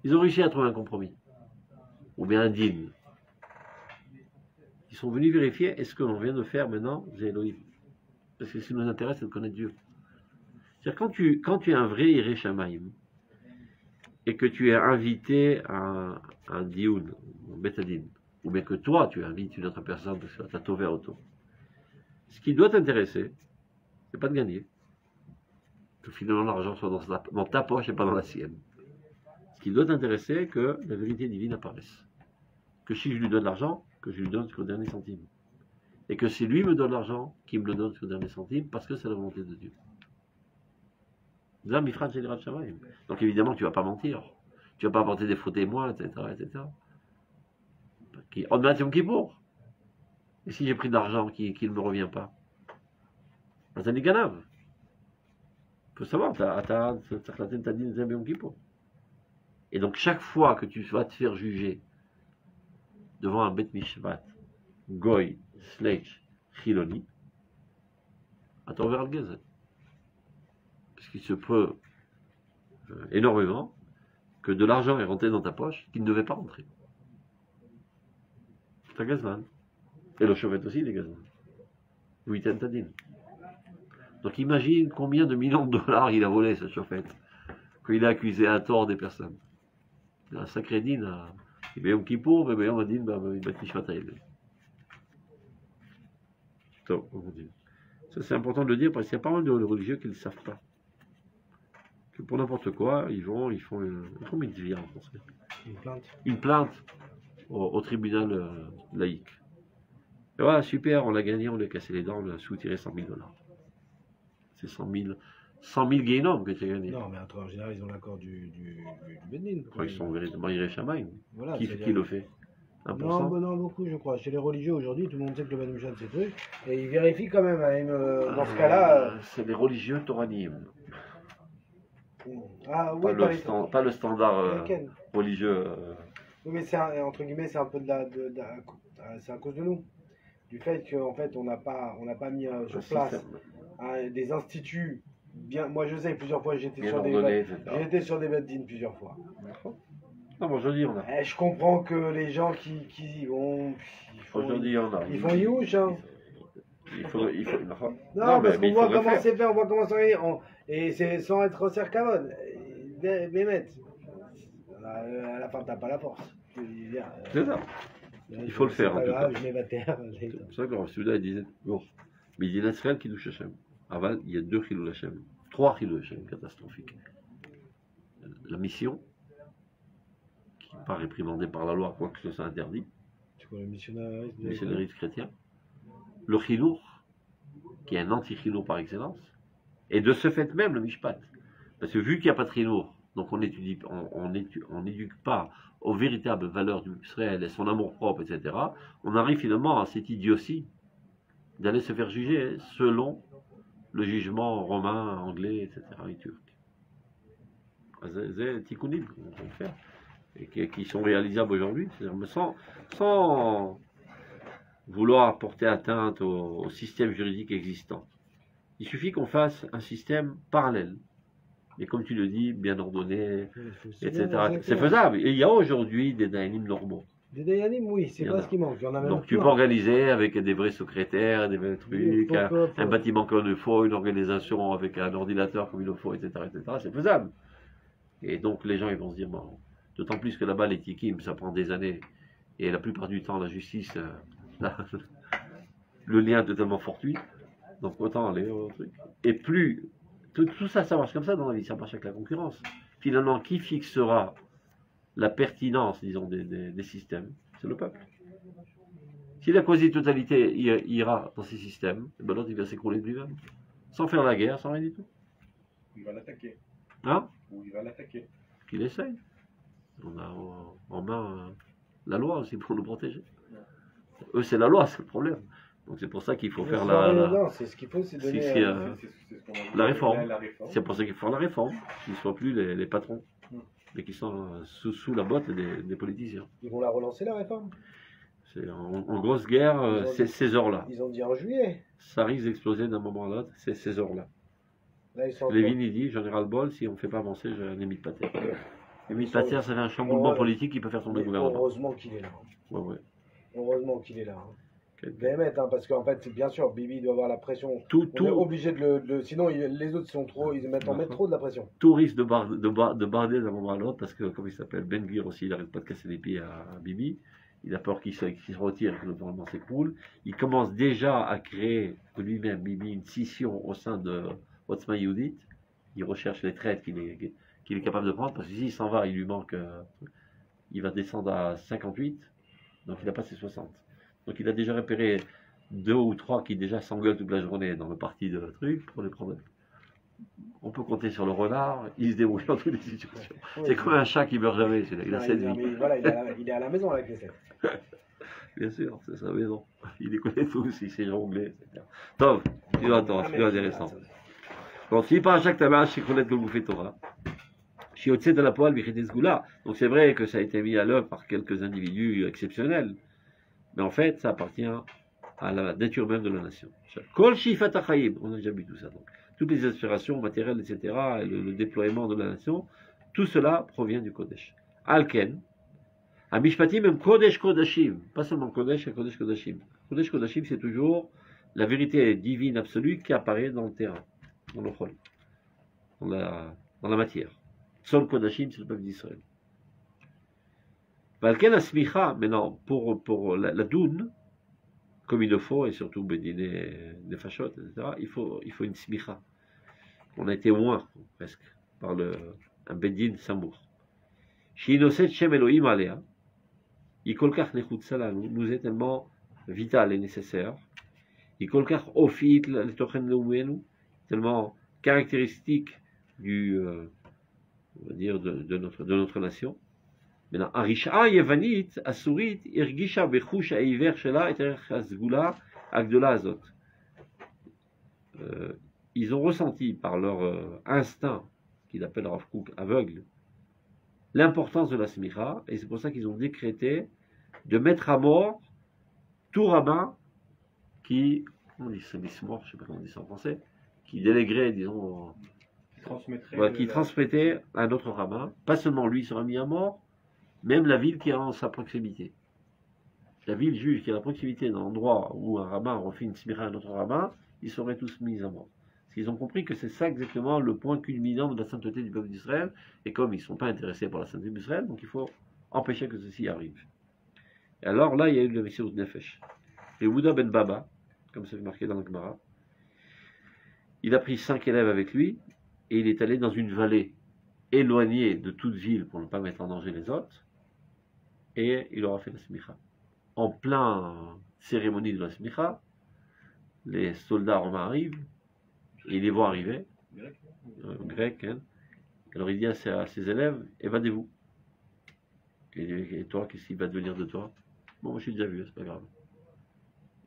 Ils ont réussi à trouver un compromis. Ou bien un deal. Ils sont venus vérifier est-ce que l'on vient de faire maintenant, c'est Elohim. Parce que ce qui nous intéresse, c'est de connaître Dieu. C'est-à-dire quand tu es un vrai Iré Shamaim, et que tu es invité à un dioun, un betadine, ou bien que toi, tu invites une autre personne parce que tu as tové auto. Ce qui doit t'intéresser, c'est pas de gagner. Que finalement l'argent soit dans ta poche et pas dans la sienne. Ce qui doit t'intéresser, c'est que la vérité divine apparaisse. Que si je lui donne l'argent, que je lui donne jusqu'au dernier centime. Et que si lui me donne l'argent, qu'il me le donne jusqu'au dernier centime, parce que c'est la volonté de Dieu. Donc évidemment, tu ne vas pas mentir. Tu ne vas pas apporter des faux témoins, etc. On met un Yom Kippour. Et si j'ai pris de l'argent qui ne me revient pas, c'est un ganav. Il faut savoir, et donc chaque fois que tu vas te faire juger devant un Bet Mishvat, Goy, Sledge, Chiloni, attends vers le gazette. Parce qu'il se peut énormément que de l'argent est rentré dans ta poche qui ne devait pas rentrer. C'est un gazman. Et le chauvet aussi, les gazman. Oui, Tadin. Donc imagine combien de millions de dollars il a volé, ce chauffette, quand il a accusé à tort des personnes. Il a un sacré din à Yom Kippour, mais on va dire, il va te ça c'est important de le dire parce qu'il y a pas mal de religieux qui ne le savent pas. Que pour n'importe quoi, ils font une mitzvah en français. Une plainte au tribunal laïque. Et voilà, super, on l'a gagné, on lui a cassé les dents, on lui a soutiré 100 000 $. C'est 100 000 guénomes que tu as gagné. Non, mais en général, ils ont l'accord du Bénin. Ils sont véritablement irréchamaïm. Voilà, qui le fait 1%? Non, beaucoup, je crois. Chez les religieux aujourd'hui, tout le monde sait que le Ben Mishad, c'est truc. Et ils vérifient quand même. Dans ce cas-là. C'est les religieux toranim. Ah oui, pas le standard religieux. Oui, mais entre guillemets, c'est un peu c'est à cause de nous. Du fait qu'en fait, on n'a pas mis sur place des instituts. Moi, je sais, plusieurs fois, j'étais sur des beddines plusieurs fois. Non, aujourd'hui, on a. Je comprends que les gens qui vont. Aujourd'hui, on a. Ils font youch, hein. Il faut. Non, parce qu'on voit comment c'est fait, on voit comment c'est fait. Et c'est sans être cercavone. Bémet. À la fin, t'as pas la force. C'est ça. Il faut le faire, en tout cas. Je mets ma terre. C'est pour ça que celui-là, il disait. Bon. Mais il dit Nasrel qui douche Hachem. Aval, il y a 2 Chilul Hachem. 3 Chilul Hachem catastrophiques. La mission, qui n'est pas réprimandée par la loi, quoique ce soit interdit. C'est quoi le missionnarisme? Le missionnarisme chrétien. Le Chilour, qui est un anti-Chilour par excellence. Et de ce fait même, le Mishpat. Parce que vu qu'il n'y a pas de Chilour, donc on n'éduque pas aux véritables valeurs du Israël et son amour propre, etc., on arrive finalement à cette idiotie d'aller se faire juger selon le jugement romain, anglais, etc., et turc. C'est tikkunim qu'on peut faire, et qui sont réalisables aujourd'hui, c'est-à-dire sans vouloir porter atteinte au système juridique existant. Il suffit qu'on fasse un système parallèle, mais comme tu le dis, bien ordonné, etc. C'est faisable. Et il y a aujourd'hui des dayanim normaux. Des dayanim, oui, c'est pas ce qui manque. Donc tu peux organiser avec des vrais secrétaires, des vrais trucs, un bâtiment comme il faut, une organisation avec un ordinateur comme il le faut, etc. C'est faisable. Et donc les gens ils vont se dire, bon, d'autant plus que là-bas les tikim, ça prend des années. Et la plupart du temps, la justice, le lien est totalement fortuit. Donc autant aller au truc. Et plus, tout ça, ça marche comme ça dans la vie, ça marche avec la concurrence. Finalement, qui fixera la pertinence, disons, des systèmes? C'est le peuple. Si la quasi-totalité ira dans ces systèmes, ben l'autre il va s'écrouler de lui-même. Sans faire la guerre, sans rien du tout. Il va l'attaquer. Hein? Ou il va l'attaquer. Qu'il essaye. On a en main la loi aussi pour nous protéger. Eux, c'est la loi, c'est le problème. Donc c'est pour ça qu'il faut faire Non, c'est ce qu'il faut, c'est donner... la réforme. C'est pour ça qu'il faut la réforme, qu'ils ne soient plus les patrons, mais qu'ils sont sous la botte des politiciens. Ils vont la relancer, la réforme? C'est en grosse guerre, c'est ces heures-là. Ils ont dit en juillet. Ça risque d'exploser d'un moment à l'autre, c'est ces heures-là. Lévin, il dit, j'en ai ras-le-bol, si on ne fait pas avancer, j'ai un émile Pater. Émile Pater, ça fait un chamboulement politique qui peut faire tomber le gouvernement. Heureusement qu'il est là. Ouais. Heureusement qu'il est là. Parce qu'en fait, bien sûr, Bibi doit avoir la pression. On est obligé de le. Sinon, les autres sont trop. Ils mettent trop de la pression. Tout risque de barder d'un moment à l'autre parce que, comme il s'appelle, Ben Gvir aussi, il n'arrête pas de casser les pieds à Bibi. Il a peur qu'il se retire et que le gouvernement s'écroule. Il commence déjà à créer de lui-même, Bibi, une scission au sein de Otzma Yehudit. Il recherche les traites qu'il est capable de prendre parce que s'il s'en va, il lui manque. Il va descendre à 58, donc il n'a pas ses 60. Donc il a déjà repéré 2 ou 3 qui déjà s'engueulent toute la journée dans le parti de truc pour les problèmes. On peut compter sur le renard, il se débrouille dans toutes les situations. C'est comme un chat qui meurt jamais, il a 7 vies. Voilà, il est à la maison avec les 7. Bien sûr, c'est sa maison. Il les connaît tous, il sait jongler, etc. Donc, tu vas attendre, c'est plus intéressant. Donc, si par chaque tabac, je connais que vous faites Torah. Je suis au-dessus de la poêle, donc c'est vrai que ça a été mis à l'œuvre par quelques individus exceptionnels. Mais en fait, ça appartient à la nature même de la nation. Kol shifat hachaim, on a déjà vu tout ça. Donc, toutes les aspirations matérielles, etc., et le déploiement de la nation, tout cela provient du Kodesh. Alken, Amishpatim même Kodesh Kodashim, pas seulement Kodesh, et Kodesh Kodashim. Kodesh Kodashim, c'est toujours la vérité divine absolue qui apparaît dans le terrain, dans le chol, dans la matière. Sol Kodashim, c'est le peuple d'Israël. Valken Asmicha, maintenant, pour la doune, comme il le faut, et surtout Bédiné, des Fachot, etc., il faut une smicha. On a été loin, presque, par un Bédine Samour. Shinoset Shem Elohim Alea, Ikolkach Nechut Salah, nous est tellement vital et nécessaire. Ikolkach Ofit Letochen Leumenu, tellement caractéristique on va dire, de notre nation. Maintenant, Arisha Yevanit, Asurit, Irgisha Bechush Aiver Shela et Hasgula Agdola Azot. Ils ont ressenti par leur instinct, qu'il appelle Rav Kook aveugle, l'importance de la smicha, et c'est pour ça qu'ils ont décrété de mettre à mort tout rabbin qui, on dit mort, je ne sais pas comment on dit ça en français, qui déléguerait, disons, qui transmettait à un autre rabbin. Pas seulement lui sera mis à mort, même la ville qui est en sa proximité. La ville juge qui est à la proximité d'un endroit où un rabbin refait une smicha à un autre rabbin, ils seraient tous mis à mort. Parce qu'ils ont compris que c'est ça exactement le point culminant de la sainteté du peuple d'Israël, et comme ils ne sont pas intéressés par la sainteté d'Israël, donc il faut empêcher que ceci arrive. Et alors là, il y a eu le Messias Nefesh. Et Ouda ben Baba, comme c'est marqué dans le Gemara, il a pris 5 élèves avec lui, et il est allé dans une vallée éloignée de toute ville pour ne pas mettre en danger les autres, et il aura fait la smicha. En plein cérémonie de la smicha, les soldats romains arrivent, et ils les voient arriver, grecs, hein. Alors il dit à ses élèves, évadez-vous. Et toi, qu'est-ce qu'il va devenir de toi? Bon, moi je suis déjà vu, c'est pas grave.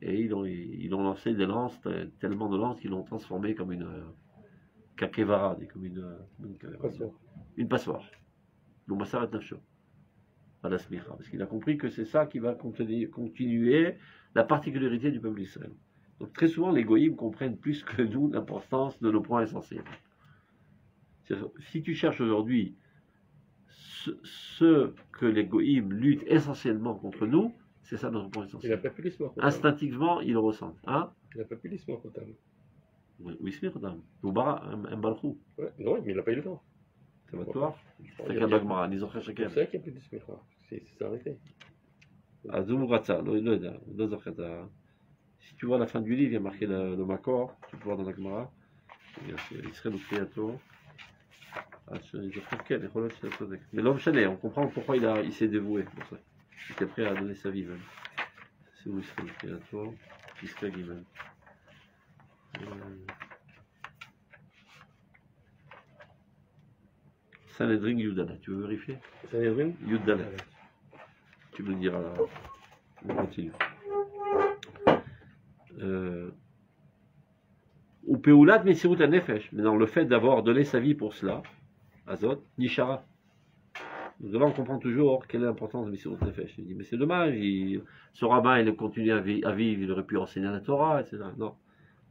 Et ils ont lancé des lances, tellement de lances qu'ils l'ont transformé comme une kakevara, comme une passoire. Donc ça va être nafsho. À la smicha, parce qu'il a compris que c'est ça qui va continuer la particularité du peuple d'Israël. Donc très souvent, les goïms comprennent plus que nous l'importance de nos points essentiels. Si tu cherches aujourd'hui ce que les goïms luttent essentiellement contre nous, c'est ça notre point essentiel. Il n'a pas pu l'histoire. Instinctivement, ils le ressentent. Hein? Il n'a pas pu l'histoire comptable. Oui, c'est bien. Oubara, un balchou. Ouais, non, mais il n'a pas eu le temps. Ça va toi? C'est qu'un bagmara, ils ont fait chacun. C'est vrai qu'il n'y a plus de smicha. C'est arrêté. Si tu vois la fin du livre, il y a marqué le Makor, tu peux voir dans la Gemara. Il serait le créateur. Mais l'homme chané, on comprend pourquoi il s'est dévoué pour ça. Il était prêt à donner sa vie même. C'est où il serait le créateur, il serait lui-même. Sanhedrin Yudalet. Tu veux vérifier? Sanhedrin Yudalet. Tu me diras là. On continue. Ou Peulat Messirut Nefesh. Mais dans le fait d'avoir donné sa vie pour cela, Azot, Nishara. Donc là, on comprend toujours quelle est l'importance de Messirut Nefesh. Il dit, mais c'est dommage, ce rabbin, il continue à vivre, il aurait pu enseigner la Torah, etc. Non.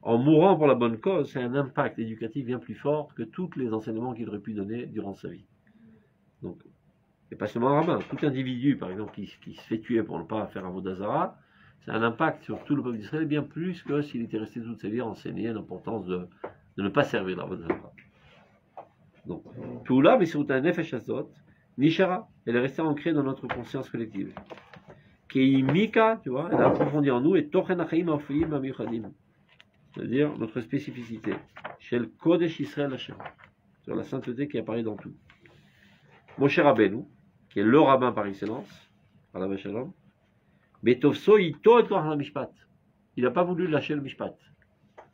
En mourant pour la bonne cause, c'est un impact éducatif bien plus fort que tous les enseignements qu'il aurait pu donner durant sa vie. Donc, et pas seulement un rabbin, tout individu, par exemple, qui se fait tuer pour ne pas faire un Vodazara, c'est un impact sur tout le peuple d'Israël bien plus que s'il était resté toute sa vie à enseigner l'importance de ne pas servir la Vodazara. Donc, tout là, mais c'est un Nefesh Azot, Nishara, elle est restée ancrée dans notre conscience collective. Keimika, tu vois, elle a approfondi en nous, et Tochen Achaim Afuyim Amichadim. C'est-à-dire notre spécificité. Chez le Kodesh Israël Hashem. Sur la sainteté qui apparaît dans tout. Moshe Rabbeinu, qui est le rabbin par excellence, Alav Shalom, Betovso Ito et Koach Mishpat. Il n'a pas voulu lâcher le Mishpat.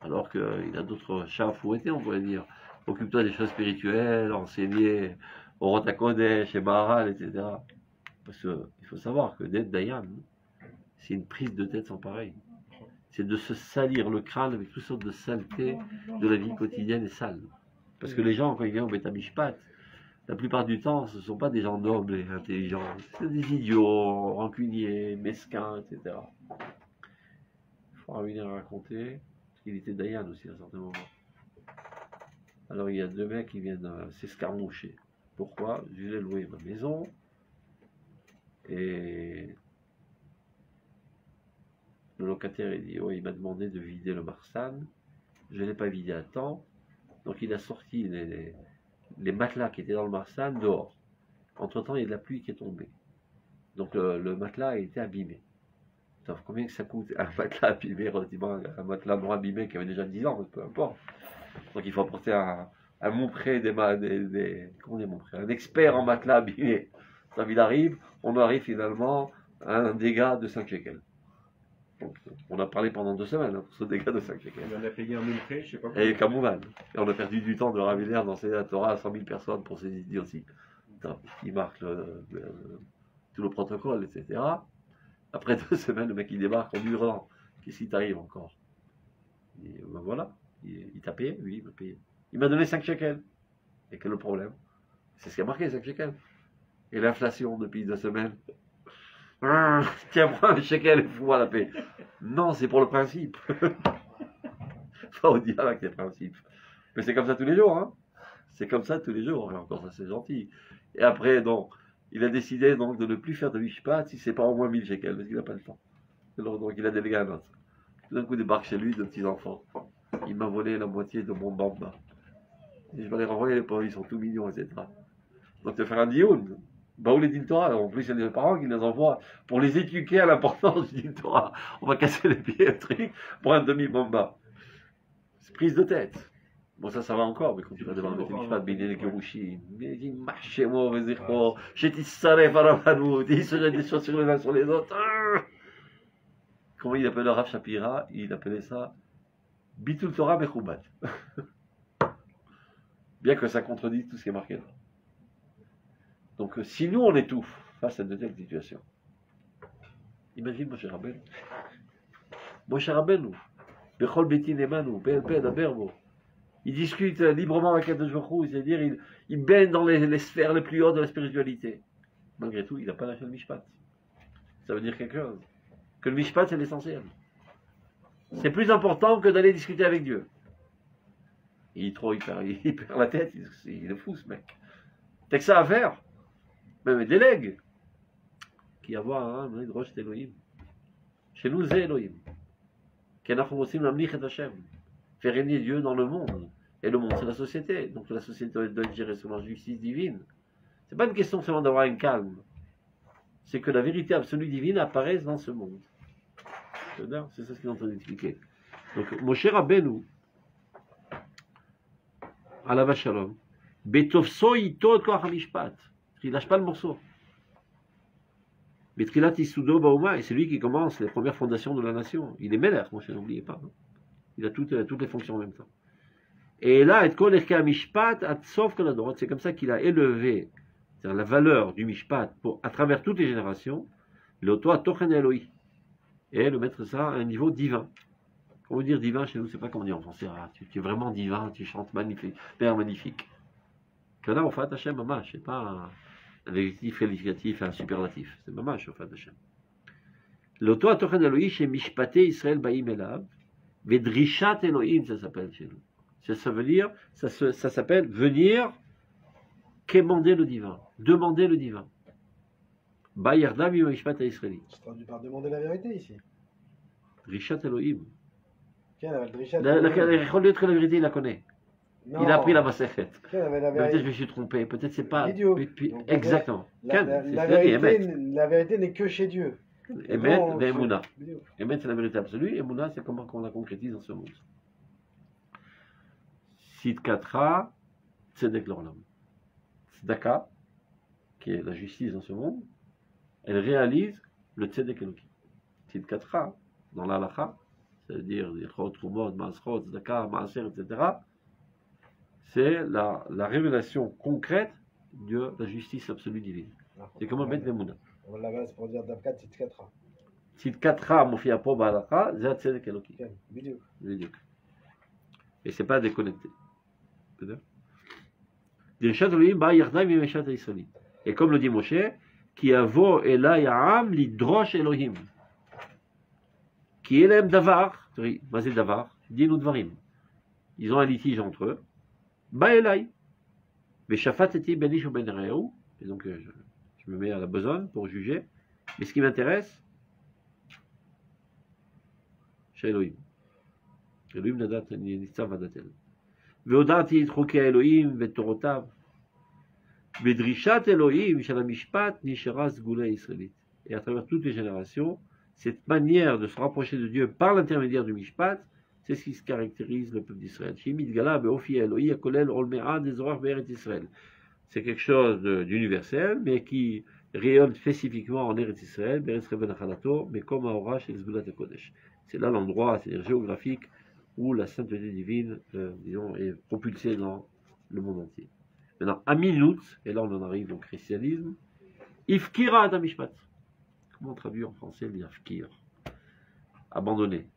Alors qu'il a d'autres chats à fouetter, on pourrait dire. Occupe-toi des choses spirituelles, enseigner au Rota Kodesh et Maharal, etc. Parce qu'il faut savoir que d'être Dayan, c'est une prise de tête sans pareil. C'est de se salir le crâne avec toutes sortes de saletés de la vie quotidienne et sale. Parce que les gens, quand ils viennent au Beth Mishpat, la plupart du temps, ce ne sont pas des gens nobles et intelligents. C'est des idiots, rancuniers, mesquins, etc. Il faudra venir raconter, parce qu'il était Dayan aussi à un certain moment. Alors il y a deux mecs qui viennent s'escarmoucher. Pourquoi? Je vais louer ma maison. Et le locataire il dit, oh, il m'a demandé de vider le Marsan. Je ne l'ai pas vidé à temps. Donc il a sorti les matelas qui étaient dans le Marsan dehors. Entre-temps, il y a de la pluie qui est tombée. Donc le matelas a été abîmé. Alors, combien que ça coûte un matelas abîmé, relativement un matelas non abîmé qui avait déjà 10 ans, peu importe. Donc il faut apporter un monpré, comment dire monpré, un expert en matelas abîmé. Ça, il arrive, on arrive finalement à un dégât de 5 shekels. Donc, on a parlé pendant 2 semaines pour ce dégât de 5 shekels. On a payé un monpré, je sais pas quoi. Et Kamouman. Et on a perdu du temps de Raviner d'enseigner la Torah à 100 000 personnes pour ces idioties. Qui marquent tout le protocole, etc. Après 2 semaines, le mec il débarque en hurlant. Qu'est-ce qui t'arrive encore? Et ben voilà, il t'a payé? Oui, il m'a payé. Il m'a donné 5 shekels. Et quel est le problème? C'est ce qui a marqué, 5 shekels. Et l'inflation depuis 2 semaines. Tiens, prends un shekel et fous-moi la paix. Non, c'est pour le principe. Faut dire avec les principes. Mais c'est comme ça tous les jours, hein. C'est comme ça tous les jours. Et encore ça, c'est gentil. Et après, donc, il a décidé donc de ne plus faire de mishpat si c'est pas au moins 1000 shekels, parce qu'il n'a pas le temps. Alors, donc il a délégué un autre. Tout d'un coup, débarque chez lui, 2 petits-enfants. Il m'a volé la moitié de mon bamba. Et je vais les renvoyer, les pauvres, ils sont tout mignons, etc. Donc, te faire un dioun. Bah, où les din Torah? En plus, il y a des parents qui les envoient pour les éduquer à l'importance du din Torah. On va casser les pieds, un truc, pour un demi-bamba. C'est prise de tête. Bon, ça va encore, mais quand tu vas devant le Beth Mishpat, B'nai Gerushin, mais il dit, Machemo, Vezechro, Shetisaref, Aravanu, ils se jettent des choses sur les uns sur les autres. Comment il appelait le Rav Shapira? Il appelait ça Bitul Torah Mechoubat. Bien que ça contredise tout ce qui est marqué là. Donc, si nous on étouffe face à de telles situations, imagine Moshe Rabbeinu. Moshe Rabbeinu, Bechol Beti Nemanu, PLP Daberbo. Il discute librement avec Kadosh Baruch Hu, c'est-à-dire il baigne dans les sphères les plus hautes de la spiritualité. Malgré tout, il n'a pas lâché le Mishpat. Ça veut dire quelque chose. Que le Mishpat, c'est l'essentiel. C'est plus important que d'aller discuter avec Dieu. Il perd la tête, il est fou ce mec. T'as que ça à faire. Même délègue. Qui a voir un Rosh Elohim. Chez nous, c'est Elohim. Qu'enachou aussi l'amlich et Hashem. Faire régner Dieu dans le monde. Et le monde, c'est la société. Donc la société doit être gérée selon la justice divine. C'est pas une question seulement d'avoir un calme. C'est que la vérité absolue divine apparaisse dans ce monde. C'est ça ce qu'il est en train d'expliquer. Donc, Moshe Rabbeinu, Alav Shalom, Betovso ito et koach hamishpat. Il lâche pas le morceau. Betrilat isudo bauma, et c'est lui qui commence les premières fondations de la nation. Il est Melech, Moshe, n'oubliez pas. Il a toutes les fonctions en même temps. Et là, et kol erkei mishpat ad sof kol adorot. C'est comme ça qu'il a élevé, c'est-à-dire la valeur du mishpat à travers toutes les générations, l'auto tochen Eloi. Et le mettre ça à un niveau divin. Comment dire divin chez nous, c'est pas comment dire en français. Ah, tu es vraiment divin, tu chantes magnifique, Père magnifique. Kana ofat Hashem mamash, c'est pas un adjectif qualificatif, un superlatif. C'est mamash ofat Hashem. L'auto tochen Eloi chez mishpaté Israël baim elav, vedrishat Elohim, ça s'appelle chez nous. Ça veut dire, ça s'appelle venir quémander le divin, demander le divin. Bayardam mishpat israélite. C'est traduit par demander la vérité ici. Rishat Elohim. La vérité, il la connaît. Non. Il a appris la Masechet. La Peut-être je me suis trompé, peut-être c'est pas. Idiot. Exactement. La vérité n'est que chez Dieu. Emet, Emouna. Emet, c'est la vérité absolue. Emouna, c'est comment on la concrétise dans ce monde. Sidkatra, Tzedek l'Olam. Tzedaka, qui est la justice dans ce monde, elle réalise le Tzedek Eloki. Sidkatra, dans l'Alacha, c'est-à-dire Yechot, Trumot, Masrot, Tzedaka, Maaser, etc., c'est la révélation concrète de la justice absolue divine. C'est comment mettre les Mouna. On va la base pour dire Davkat, Sidkatra. Sidkatra, Mofia Po, Balacha, Zé Tzedek Eloki. Et c'est pas déconnecté. Et comme le dit Moshe, qui avo Ela Ya'am lidrosh Elohim. Qui elem davar, mazé davar, dinu dvarim. Ils ont un litige entre eux. Ba Elai. Veshafat eti benish ou ben re'u. Et donc je me mets à la besogne pour juger. Mais ce qui m'intéresse, c'est Elohim. Elohim nadat nitzav vadatel. והודעתי את חוקי האלוהים ותורותיו. בדרישת אלוהים של המשפט נשארה סגולה ישראלית. Et à travers toutes les générations, cette manière de se rapprocher de Dieu par l'intermédiaire du Mishpat, c'est ce qui se caractérise le peuple d'Israël. C'est quelque chose d'universel, mais qui rayonne spécifiquement en Eretz Israël, mais comme à Orash et Zbulat Kodesh. C'est là l'endroit, c'est-à-dire géographique, où la sainteté divine, disons, est propulsée dans le monde entier. Maintenant, Aminut, et là on en arrive au christianisme, Ifkira ad Mishpat. Comment traduire en français le Ifkir? Abandonner.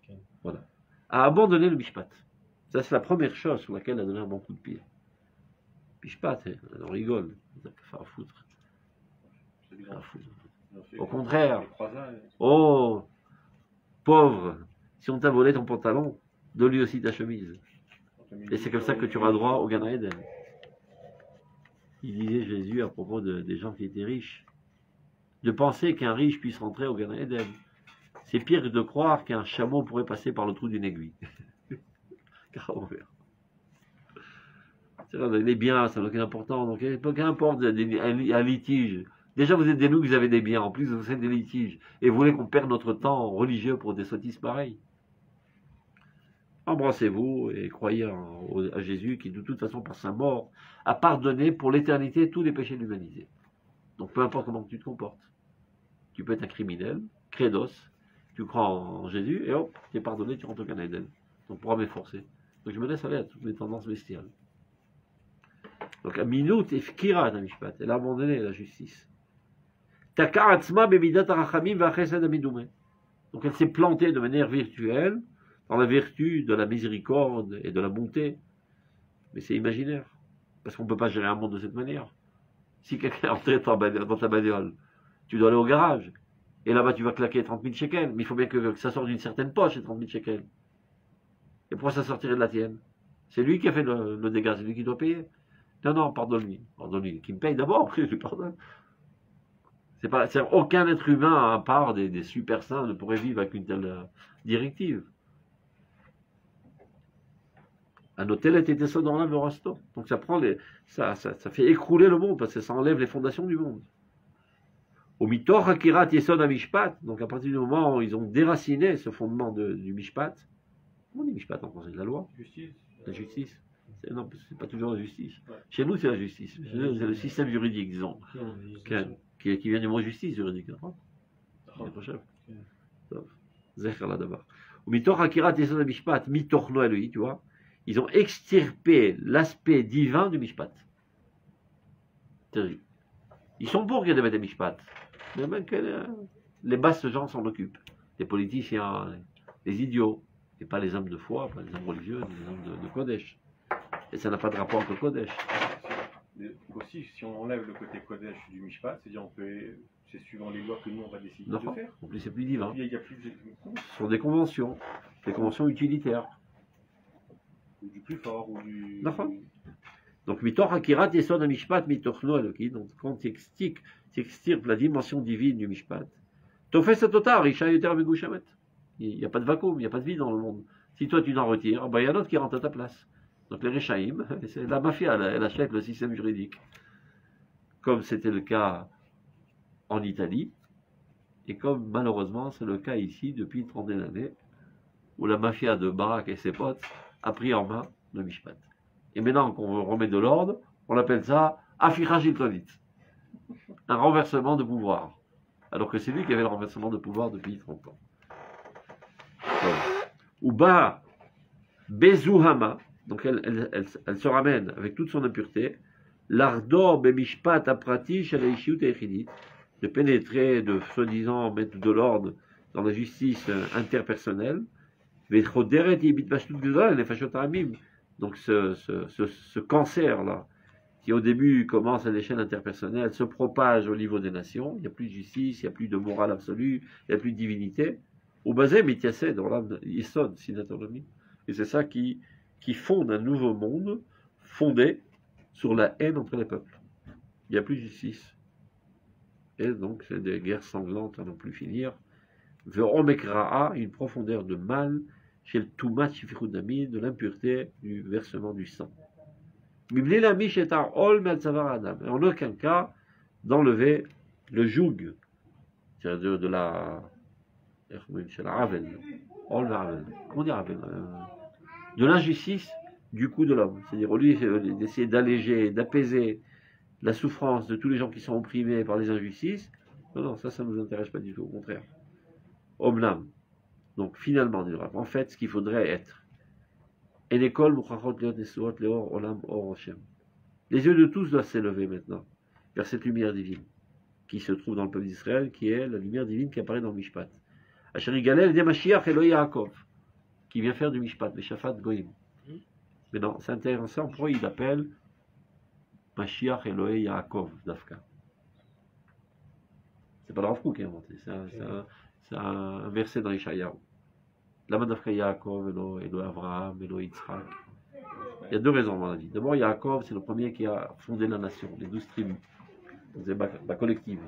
Okay. Voilà. À abandonner le Mishpat. Ça, c'est la première chose sur laquelle elle a donné un bon coup de pied. Mishpat, on rigole. Ça peut faire foutre. Au contraire. Oh, pauvre, si on t'a volé ton pantalon, donne-lui aussi ta chemise. Et c'est comme ça que tu auras droit au Gan Eden. Il disait Jésus à propos des gens qui étaient riches. De penser qu'un riche puisse rentrer au Gan Eden, c'est pire que de croire qu'un chameau pourrait passer par le trou d'une aiguille. Les biens, ça n'a aucune importance. Donc, peu importe un litige. Déjà, vous êtes des loups, vous avez des biens. En plus, vous êtes des litiges. Et vous voulez qu'on perde notre temps religieux pour des sottises pareilles. Embrassez-vous et croyez à Jésus qui, de toute façon, par sa mort, a pardonné pour l'éternité tous les péchés de l'humanité. Donc, peu importe comment tu te comportes. Tu peux être un criminel, crédos, tu crois en Jésus, et hop, tu es pardonné, tu rentres au Gan Eden. Donc, pourra m'efforcer. Donc, je me laisse aller à toutes mes tendances bestiales. Donc, à minute, efkira ta mishpat, elle a abandonné la justice. Donc, elle s'est plantée de manière virtuelle dans la vertu de la miséricorde et de la bonté. Mais c'est imaginaire. Parce qu'on ne peut pas gérer un monde de cette manière. Si quelqu'un est entré dans ta bagnole, tu dois aller au garage. Et là-bas, tu vas claquer 30 000 shekels. Mais il faut bien que ça sorte d'une certaine poche, ces 30 000 shekels. Et pourquoi ça sortirait de la tienne? C'est lui qui a fait le dégât, c'est lui qui doit payer. Non, non, pardonne-lui. Pardonne-lui. Qui me paye d'abord, après je lui pardonne. Aucun être humain, à part des super saints, ne pourrait vivre avec une telle directive. Un hôtel a été ça dans l'âme resto. Donc ça prend ça fait écrouler le monde parce que ça enlève les fondations du monde. Au mitor hakirat yesod mishpat. Donc à partir du moment où ils ont déraciné ce fondement du mishpat, comment on dit mishpat en français? De la loi? Justice. La justice. Non, c'est pas toujours la justice. Ouais. Chez nous, c'est la justice. Chez nous, c'est le système juridique, disons. Qui vient du mot justice juridique. Zecher là d'abord. Au mitor hakirat yesod mishpat, mitorno Eloi, tu vois. ils ont extirpé l'aspect divin du Mishpat. Terrible. Ils sont pour qu'il y ait des bêtes de Mishpat, mais même que les basses gens s'en occupent. Les politiciens, les idiots, et pas les hommes de foi, pas les hommes religieux, les hommes de Kodesh. Et ça n'a pas de rapport avec le Kodesh. Aussi, si on enlève le côté Kodesh du Mishpat, c'est-à-dire c'est suivant les lois que nous on va décider de faire. En plus, c'est plus divin. Il y a plus Ce sont des conventions utilitaires. ou du plus fort, ou du... Donc, mitor hakirat yesod mishpat mitorno eloki. Donc, quand tu extirpes la dimension divine du mishpat, tu fais cet otar, isha yoter begushamet. Il n'y a pas de vacuum, il n'y a pas de vide dans le monde. Si toi tu t'en retires, il y a un autre qui rentre à ta place. Donc les Réchaïm, c'est la mafia, elle achète le système juridique. Comme c'était le cas en Italie, et comme malheureusement c'est le cas ici depuis une trentaine d'années, où la mafia de Barak et ses potes a pris en main le Mishpat. Et maintenant qu'on remet de l'ordre, on appelle ça Aficha Shiltonit, un renversement de pouvoir. Alors que c'est lui qui avait le renversement de pouvoir depuis 30 ans. Ou bas Bezuhama, donc elle se ramène avec toute son impureté, l'ardor bemishpat aprati shalaishiut echidit, de pénétrer, de soi-disant mettre de l'ordre dans la justice interpersonnelle, donc ce cancer-là, qui au début commence à l'échelle interpersonnelle, se propage au niveau des nations, il n'y a plus de justice, il n'y a plus de morale absolue, il n'y a plus de divinité. Au basé, Mityassé, dans l'âme, il sonne, Sinatonomie. Et c'est ça qui fonde un nouveau monde fondé sur la haine entre les peuples. Il n'y a plus de justice. Et donc, c'est des guerres sanglantes à n'en plus finir. Ve'omekra'a, une profondeur de mal, chez le Toumat Shifirudami, de l'impureté du versement du sang. Miblila Mishetar Ol Melzavar Adam. Et en aucun cas d'enlever le joug, c'est-à-dire de la Raven. Comment dire Raven? De l'injustice du coup de l'homme. C'est-à-dire, au lieu d'essayer d'alléger, d'apaiser la souffrance de tous les gens qui sont opprimés par les injustices, non, ça ne nous intéresse pas du tout, au contraire. Omnam. Donc, finalement, en fait, ce qu'il faudrait être. Les yeux de tous doivent s'élever maintenant vers cette lumière divine qui se trouve dans le peuple d'Israël, qui est la lumière divine qui apparaît dans le Mishpat. Asheri Galel de Mashiach Eloi Yaakov, qui vient faire du Mishpat, le Shafat Goïm. Mais non, c'est intéressant, pourquoi il appelle Mashiach Eloi Yaakov, Dafka. C'est pas le Rav Kook qui a inventé, c'est un verset dans Ishaïaou. Lama Dafka Yaakov, Eloi Avraham, Eloi Yitzhak. Il y a deux raisons dans la vie. D'abord, Yaakov, c'est le premier qui a fondé la nation, les 12 tribus. C'est la collective.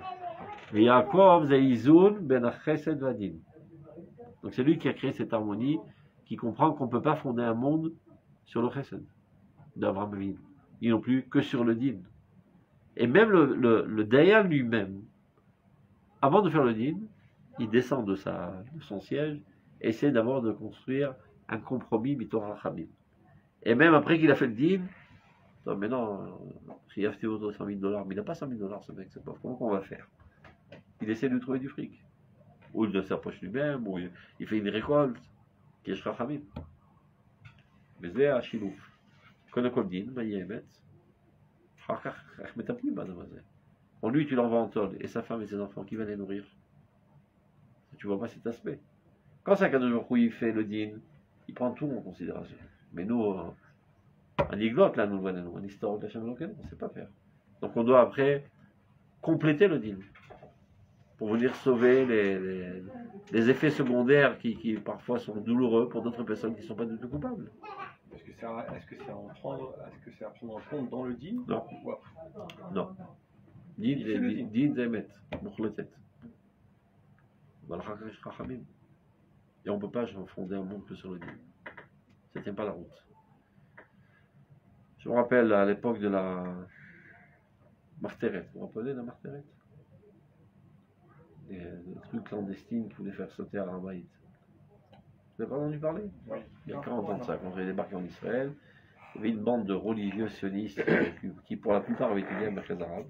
Et Yaakov, c'est Izun, Ben Chesed Vadim. Donc c'est lui qui a créé cette harmonie, qui comprend qu'on ne peut pas fonder un monde sur le Chesed d'Abraham Avinu, ni non plus que sur le Din. Et même le Dayan lui-même, avant de faire le Din, il descend de son siège et essaie d'abord de construire un compromis Mitorah Rachamim. Et même après qu'il a fait le Din, non, mais non, il a fait autour de $100 000, mais il n'a pas $100 000 ce mec, c'est pas comment qu'on va faire. Il essaie de trouver du fric. Ou il s'approche lui-même, ou il fait une récolte, qui est Shrachamim. Mais c'est à Chilouf. Quand on a dit, il y a un mètre. En lui, tu l'envoies en tôle, et sa femme et ses enfants, qui viennent les nourrir. Tu vois pas cet aspect. Quand c'est un cadeau de jour où il fait le din, il prend tout en considération. Mais nous, un iglote, là, nous le voyons, un historique de la chaîne locale, on ne sait pas faire. Donc on doit après compléter le din. Pour venir sauver les effets secondaires qui parfois sont douloureux pour d'autres personnes qui ne sont pas du tout coupables. Est-ce que c'est à prendre en compte dans le din? Non. Non. Din zemet, mukhletet. Et on ne peut pas fonder un monde que sur le din. Ça ne tient pas la route. Je me rappelle à l'époque de la Marteret. Vous vous rappelez de la Marteret? Des trucs clandestines qui voulaient faire sauter à Rabaït. Vous n'avez pas entendu parler? Oui. Il y a 40 ans de ça, quand j'ai débarqué en Israël, il y avait une bande de religieux sionistes qui pour la plupart avaient étudié le marché arabe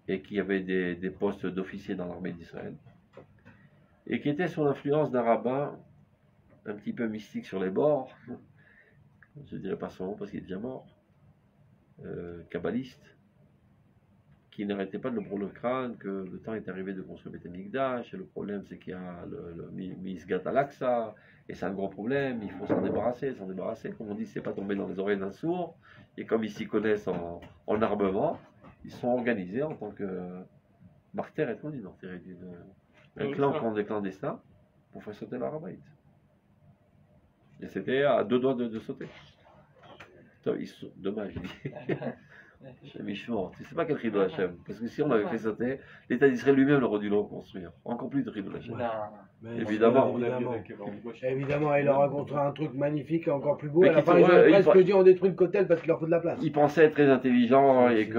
et qui avaient des postes d'officiers dans l'armée d'Israël et qui étaient sous l'influence d'un rabbin un petit peu mystique sur les bords je ne dirais pas son nom parce qu'il est déjà mort, kabbaliste, qui n'arrêtait pas de le brûler le crâne, que le temps est arrivé de construire Beth Amikdash, et le problème c'est qu'il y a le Misgat al-Aqsa, et c'est un gros problème, il faut s'en débarrasser, comme on dit, c'est pas tombé dans les oreilles d'un sourd, et comme ils s'y connaissent en armement, ils sont organisés en tant que martyrs et tout, un clan clandestin pour faire sauter l'Arabite. Et c'était à 2 doigts de sauter. Dommage, il dit. C'est pas quel rideau Hachem. Parce que si on l'avait fait sauter, l'État d'Israël lui-même l'aurait dû le reconstruire. Encore plus de rideau Hachem. Évidemment. Évidemment, il leur a construit un truc magnifique et encore plus beau. À la fin, ils ont presque dit on détruit le cotel parce qu'il leur faut de la place. Ils pensaient être très intelligents et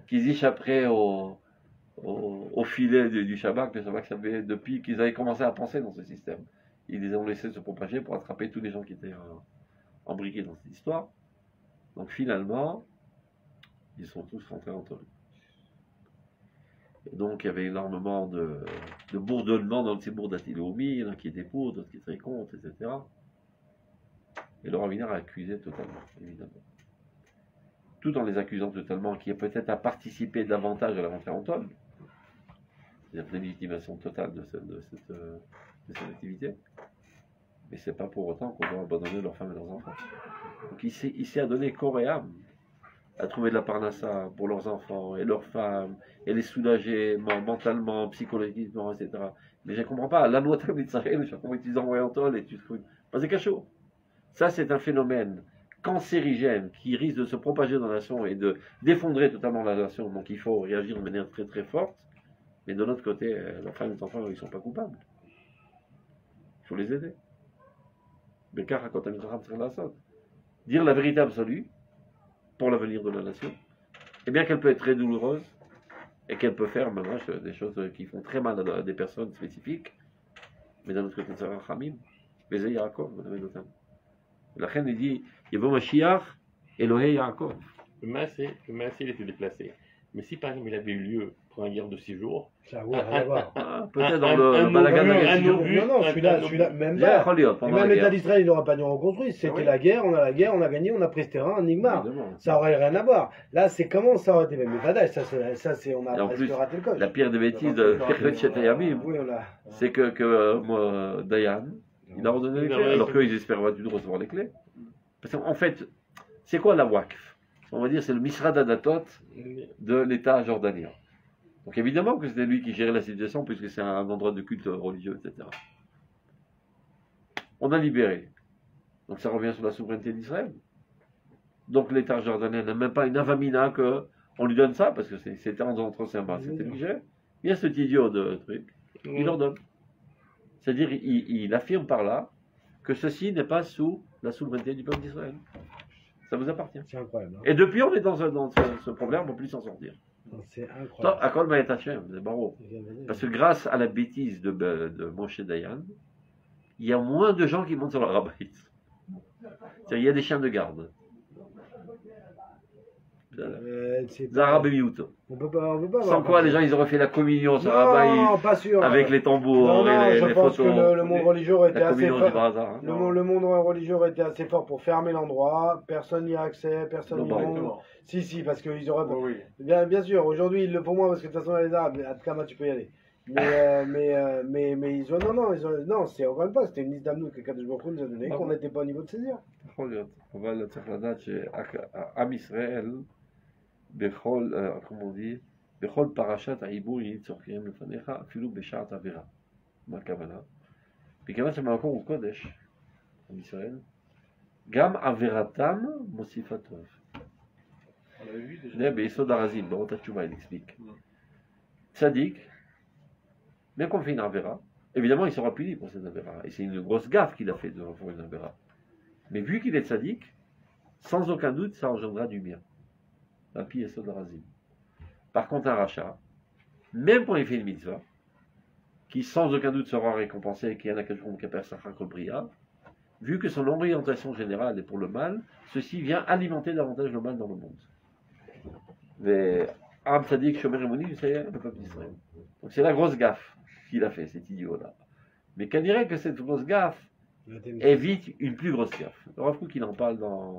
qu'ils échapperaient au filet du Shabbat. Le Shabbat savait depuis qu'ils avaient commencé à penser dans ce système. Ils les ont laissés se propager pour attraper tous les gens qui étaient embriqués dans cette histoire. Donc finalement, ils sont tous rentrés entre eux. Et donc il y avait énormément de bourdonnements dans le Tzibour d'Atiléomi, il y en a qui étaient pour, d'autres qui étaient contre, etc. Et le rabbinat a accusé totalement, évidemment. Tout en les accusant totalement, qui est peut-être à participer davantage à la rentrée en tonne, c'est-à-dire une légitimation totale de cette activité. Mais c'est pas pour autant qu'on doit abandonner leurs femmes et leurs enfants. Donc il s'est adonné corps et âme à trouver de la parnassa pour leurs enfants et leurs femmes, et les soulager mentalement, psychologiquement, etc. Mais je ne comprends pas, la loi d'Israël, je comprends qu'ils envoient en tôle et tu te trouves. Pas des cachots. Ça, c'est un phénomène cancérigène qui risque de se propager dans la nation et de d'effondrer totalement la nation. Donc il faut réagir de manière très très forte. Mais de l'autre côté, leurs femmes et les enfants, ils ne sont pas coupables. Il faut les aider. Dire la vérité absolue pour l'avenir de la nation, et bien qu'elle peut être très douloureuse et qu'elle peut faire maintenant des choses qui font très mal à des personnes spécifiques, mais d'un autre côté, c'est un Khamim, mais c'est Yaakov, vous avez noté. La reine il dit Yavo Mashiach, Elohé Yaakov. Le Maasé, il était déplacé. Mais si par exemple il avait eu lieu pour une guerre de 6 jours, ça va voir. Peut-être dans le Balagan de la guerre. Non, celui-là, même pas. Même l'État d'Israël, il n'aurait pas dû reconstruire. C'était la guerre, on a gagné, on a pris ce terrain, un Nigmar. Ça aurait rien à voir. Là, c'est comment ça aurait été même. Mais ça c'est, on a presque raté le coche. La pire des bêtises de Firkot Chetayamim, c'est que Dayan, il a redonné les clés, alors qu'ils espèrent pas du tout recevoir les clés. Parce qu'en fait, c'est quoi la Wakf? On va dire c'est le Misrad Adatot de l'État jordanien. Donc évidemment que c'était lui qui gérait la situation puisque c'est un endroit de culte religieux, etc. On a libéré. Donc ça revient sur la souveraineté d'Israël. Donc l'État jordanien n'a même pas une avamina qu'on lui donne ça parce que c'était entre ses mains, c'était obligé. Il y a cet idiot de truc, il leur donne. C'est-à-dire il affirme par là que ceci n'est pas sous la souveraineté du peuple d'Israël. Ça vous appartient. C'est incroyable. Hein. Et depuis, on est dans ce problème, on ne peut plus s'en sortir. C'est incroyable. À Kol Ma'et Hashem, c'est barreau. Parce que grâce à la bêtise de Moshe Dayan, il y a moins de gens qui montent sur la rabbite. C'est-à-dire, il y a des chiens de garde. Zarab et Miouto. On peut pas sans quoi les gens ils auraient fait la communion sur pas sûr. Avec les tambours et les je pense photos. Que le monde religieux aurait été assez fort. Hasard, hein. Le monde religieux aurait été assez fort pour fermer l'endroit. Personne n'y a accès, personne n'y monte. Si, parce qu'ils auraient. Oui. Bien sûr, aujourd'hui ils le font moins parce que de toute façon les Arabes, à Tkama tu peux y aller. Mais ils ont. Non, c'est encore une fois, c'était une liste d'Amnouk que Kadosh Baruch Hu nous a donné, qu'on n'était pas au niveau de saisir. On va le faire la date chez Am Israël. comment on dit, בכל פרשת העיבור יצורכם לפניך, אפילו בשעת עבירה. מה הכוונה? מכיוון שבמקום הוא קודש, עם ישראל, גם עבירתם מוסיפה טוב. זה ביסוד הרזים, באותה תשובה, il explique. Tzadik, même qu'on fait une avéra, évidemment il sera puni pour cette avéra. Et c'est une grosse gaffe qu'il a fait de faire une avéra. Mais vu qu'il est tzadik, sans aucun doute, ça engendrera du bien. La pie et Sodarazim. Par contre, un rachat, même quand il fait une mitzvah, qui sans aucun doute sera récompensé et qui en a quelque chose qui appelle Sachar Kolbriya, vu que son orientation générale est pour le mal, ceci vient alimenter davantage le mal dans le monde. Mais Am Tzadik Shomer Emoni, c'est le peuple d'Israël. Donc c'est la grosse gaffe qu'il a fait, cet idiot-là. Mais qu'on dirait que cette grosse gaffe évite une plus grosse gaffe. Le Rav Kook, il en parle dans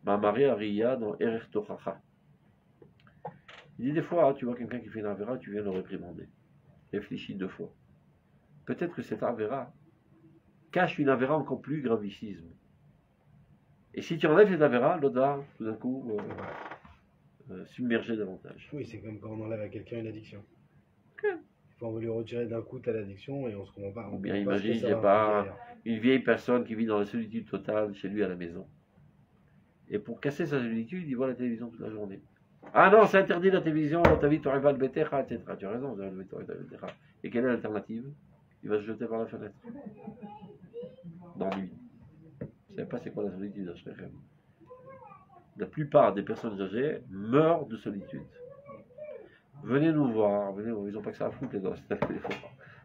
Mamare Ariya, dans Erer Tochacha. Il dit des fois, tu vois quelqu'un qui fait une Avera, tu viens le réprimander. Réfléchis 2 fois. Peut-être que cette Avera cache une Avera encore plus gravissime. Et si tu enlèves cette Avera, l'autre va tout d'un coup submerger davantage. Oui, c'est comme quand on enlève à quelqu'un une addiction. Faut on veut lui retirer d'un coup t'as l'addiction et on se comprend pas. Ou bien imagine, je sais pas, une vieille personne qui vit dans la solitude totale chez lui à la maison. Et pour casser sa solitude, il voit la télévision toute la journée. Ah non, c'est interdit la télévision, ta vie tu arrives à le betecha, etc. Tu as raison, et quelle est l'alternative? Il va se jeter par la fenêtre. Dans lui. Vous ne savez pas c'est quoi la solitude, Ashrechem. La plupart des personnes âgées meurent de solitude. Venez nous voir, ils n'ont pas que ça à foutre les gosses.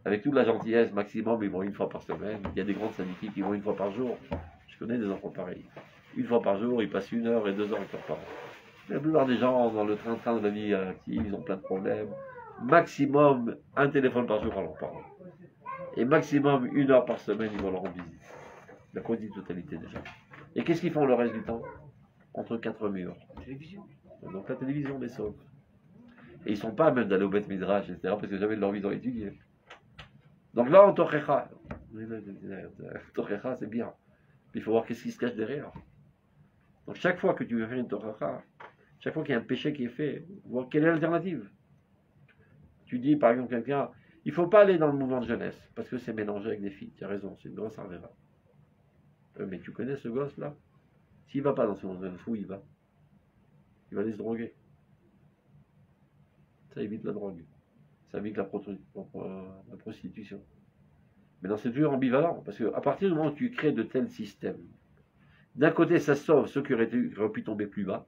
Avec toute la gentillesse, maximum, ils vont 1 fois par semaine. Il y a des grandes syndiqués qui vont 1 fois par jour. Je connais des enfants pareils. 1 fois par jour, ils passent 1 heure et 2 heures avec leurs parents. La plupart des gens, dans le train-train de la vie active, ils ont plein de problèmes. Maximum, 1 téléphone par jour à leurs parents. Et maximum, 1 heure par semaine, ils vont leur rendre visite. La quasi-totalité déjà. Et qu'est-ce qu'ils font le reste du temps? Entre 4 murs. Télévision. Donc la télévision les sauve. Et ils ne sont pas même d'aller au Beth Midrash, etc., parce que jamais de leur vie ils ont étudié. Donc là, en Tochecha, c'est bien. Mais il faut voir qu'est-ce qui se cache derrière. Donc chaque fois que tu veux faire une Tochecha, chaque fois qu'il y a un péché qui est fait, voir quelle est l'alternative. Tu dis par exemple quelqu'un, il ne faut pas aller dans le mouvement de jeunesse, parce que c'est mélangé avec des filles. Tu as raison, c'est une grosse arvéra. Mais tu connais ce gosse-là? S'il ne va pas dans ce mouvement de jeunesse, où il va? Il va aller se droguer. Ça évite la drogue. Ça évite la prostitution. Maintenant, c'est toujours ambivalent, parce qu'à partir du moment où tu crées de tels systèmes, d'un côté, ça sauve ceux qui auraient pu tomber plus bas,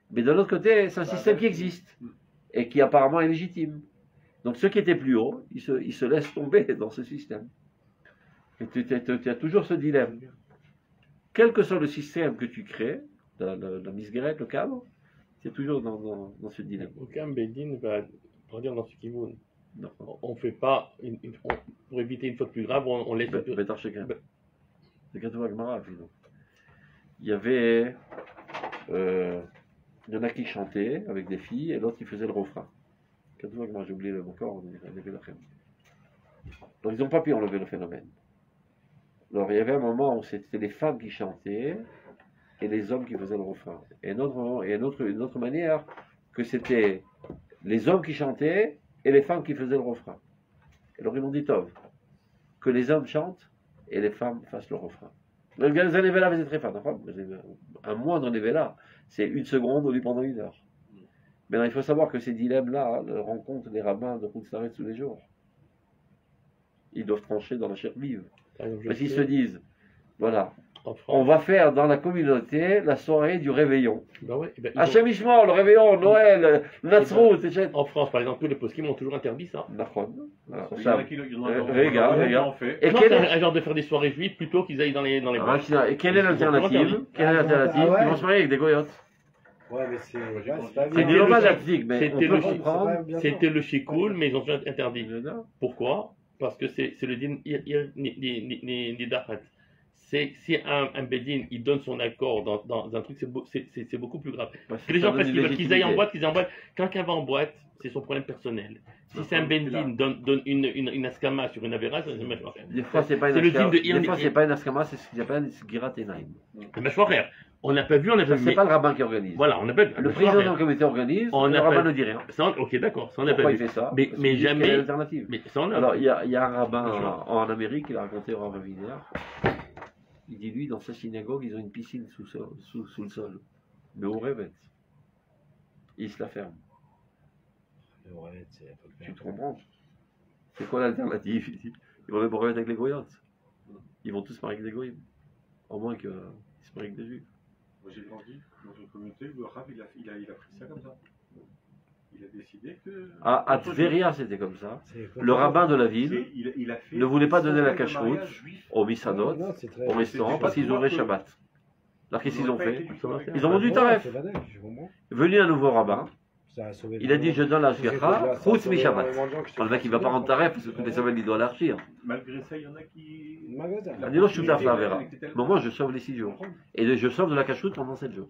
mais de l'autre côté, c'est un système qui existe, et qui apparemment est légitime. Donc ceux qui étaient plus hauts, ils se laissent tomber dans ce système. Et tu as toujours ce dilemme. Quel que soit le système que tu crées, la misguerette, le cadre, c'est toujours dans ce dilemme. Aucun Bédine va dire dans ce qui vaut. On ne fait pas, pour éviter une faute plus grave, on laisse... C'est Katoua Gemara, il y avait... il y en a qui chantaient avec des filles et l'autre qui faisait le refrain. Katoua Gemara, j'ai oublié le mot corps, donc ils n'ont pas pu enlever le phénomène. Alors il y avait un moment où c'était les femmes qui chantaient et les hommes qui faisaient le refrain. Et une autre manière que c'était les hommes qui chantaient et les femmes qui faisaient le refrain. Alors ils m'ont dit, Tov, que les hommes chantent et les femmes fassent le refrain. Les Névéla faisaient très fort. Un moindre Névéla, c'est 1 seconde au lieu pendant 1 heure. Maintenant, il faut savoir que ces dilemmes-là rencontrent les rabbins de Khoutsaret tous les jours. Ils doivent trancher dans la chair vive. Parce qu'ils se disent, voilà, on va faire dans la communauté la soirée du réveillon. Hachem Ishmael, le réveillon, Noël, Natsrout, etc. En France, par exemple, tous les poskim ont toujours interdit ça. Regarde. Et quel est un genre de faire des soirées juives plutôt qu'ils aillent dans les boîtes. Et quelle est l'alternative? Ils vont se marier avec des goyotes. Ouais, mais c'est des lomas d'actique, mais on peut comprendre. C'était le chikoul, mais ils ont toujours interdit. Pourquoi? Parce que c'est le din nidahat. Si un bedin il donne son accord dans un truc, c'est beaucoup plus grave. Parce que les gens, parce qu'ils aillent en boîte, Quand quelqu'un va en boîte, c'est son problème personnel. Si c'est un bedin donne une askama sur une avéra, c'est une mâchoire. Des fois, c'est pas une askama, c'est ce qu'ils appellent une sgirat enaim. Une mâchoire. On n'a pas vu, c'est pas le rabbin qui organise. Voilà, on n'a pas vu. Le président du comité organise, le rabbin ne dit rien. Ok, d'accord. Pourquoi il fait ça? Mais jamais. Alternative. Alors, il y a un rabbin en Amérique, il a raconté au rabbin Wiener. Il dit, lui, dans sa synagogue, ils ont une piscine sous le sol. Mais au Révet. Il se la ferme. Le Révet, tu te comprends? C'est quoi l'alternative? Ils vont même au Révet avec les goyotes. Ils vont tous marier avec des goyim. Au moins qu'ils se marient avec des juifs. Moi j'ai grandi dans une communauté où le Rav il a pris ça comme ça. Il a décidé que... À Tveria, c'était comme ça. Le rabbin de la ville ne voulait pas donner la cacheroute aux misadot, au restaurant, parce qu'ils ouvraient Shabbat. Alors qu'est-ce qu'ils ont fait? Ils ont vendu taref. Venu un nouveau rabbin, Ça a sauvé Il a dit je donne la shgacha, ça a chutz sauvé mi-shabbat. énormément de gens qui Le mec il va pas rendre taref parce que toutes les semaines il doit l'archir. Malgré ça, il y en a qui. Magasin. Il a dit non, je suis à la verra. était tellement- Mais moi je sauve les 6 jours. Et je sauve de la cache-route pendant 7 jours.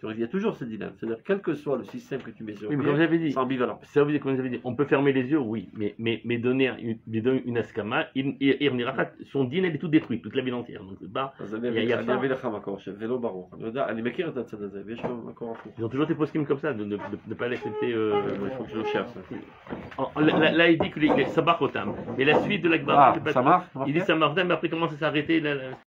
Il y a toujours ce dilemme. C'est-à-dire, quel que soit le système que tu mets sur Oui, mais pied, comme j'avais dit, c'est ambivalent. ça veut dire, comme j'avais dit, on peut fermer les yeux, oui, mais donner une askama, son dîner elle est tout détruit, toute la vie entière. Donc, bah, אז il y a אני ça. אביא לך מקור ולא ברור. אני מכיר את הצד הזה, ויש לו מקור הפוך. Ils ont toujours été poskim comme ça, de ne pas l'accepter. Il faut que je le cherche. Là, il dit que les sabachotam. Et la suite de la Ah, ça marche? il dit ça marche, mais après, comment ça s'est arrêté là,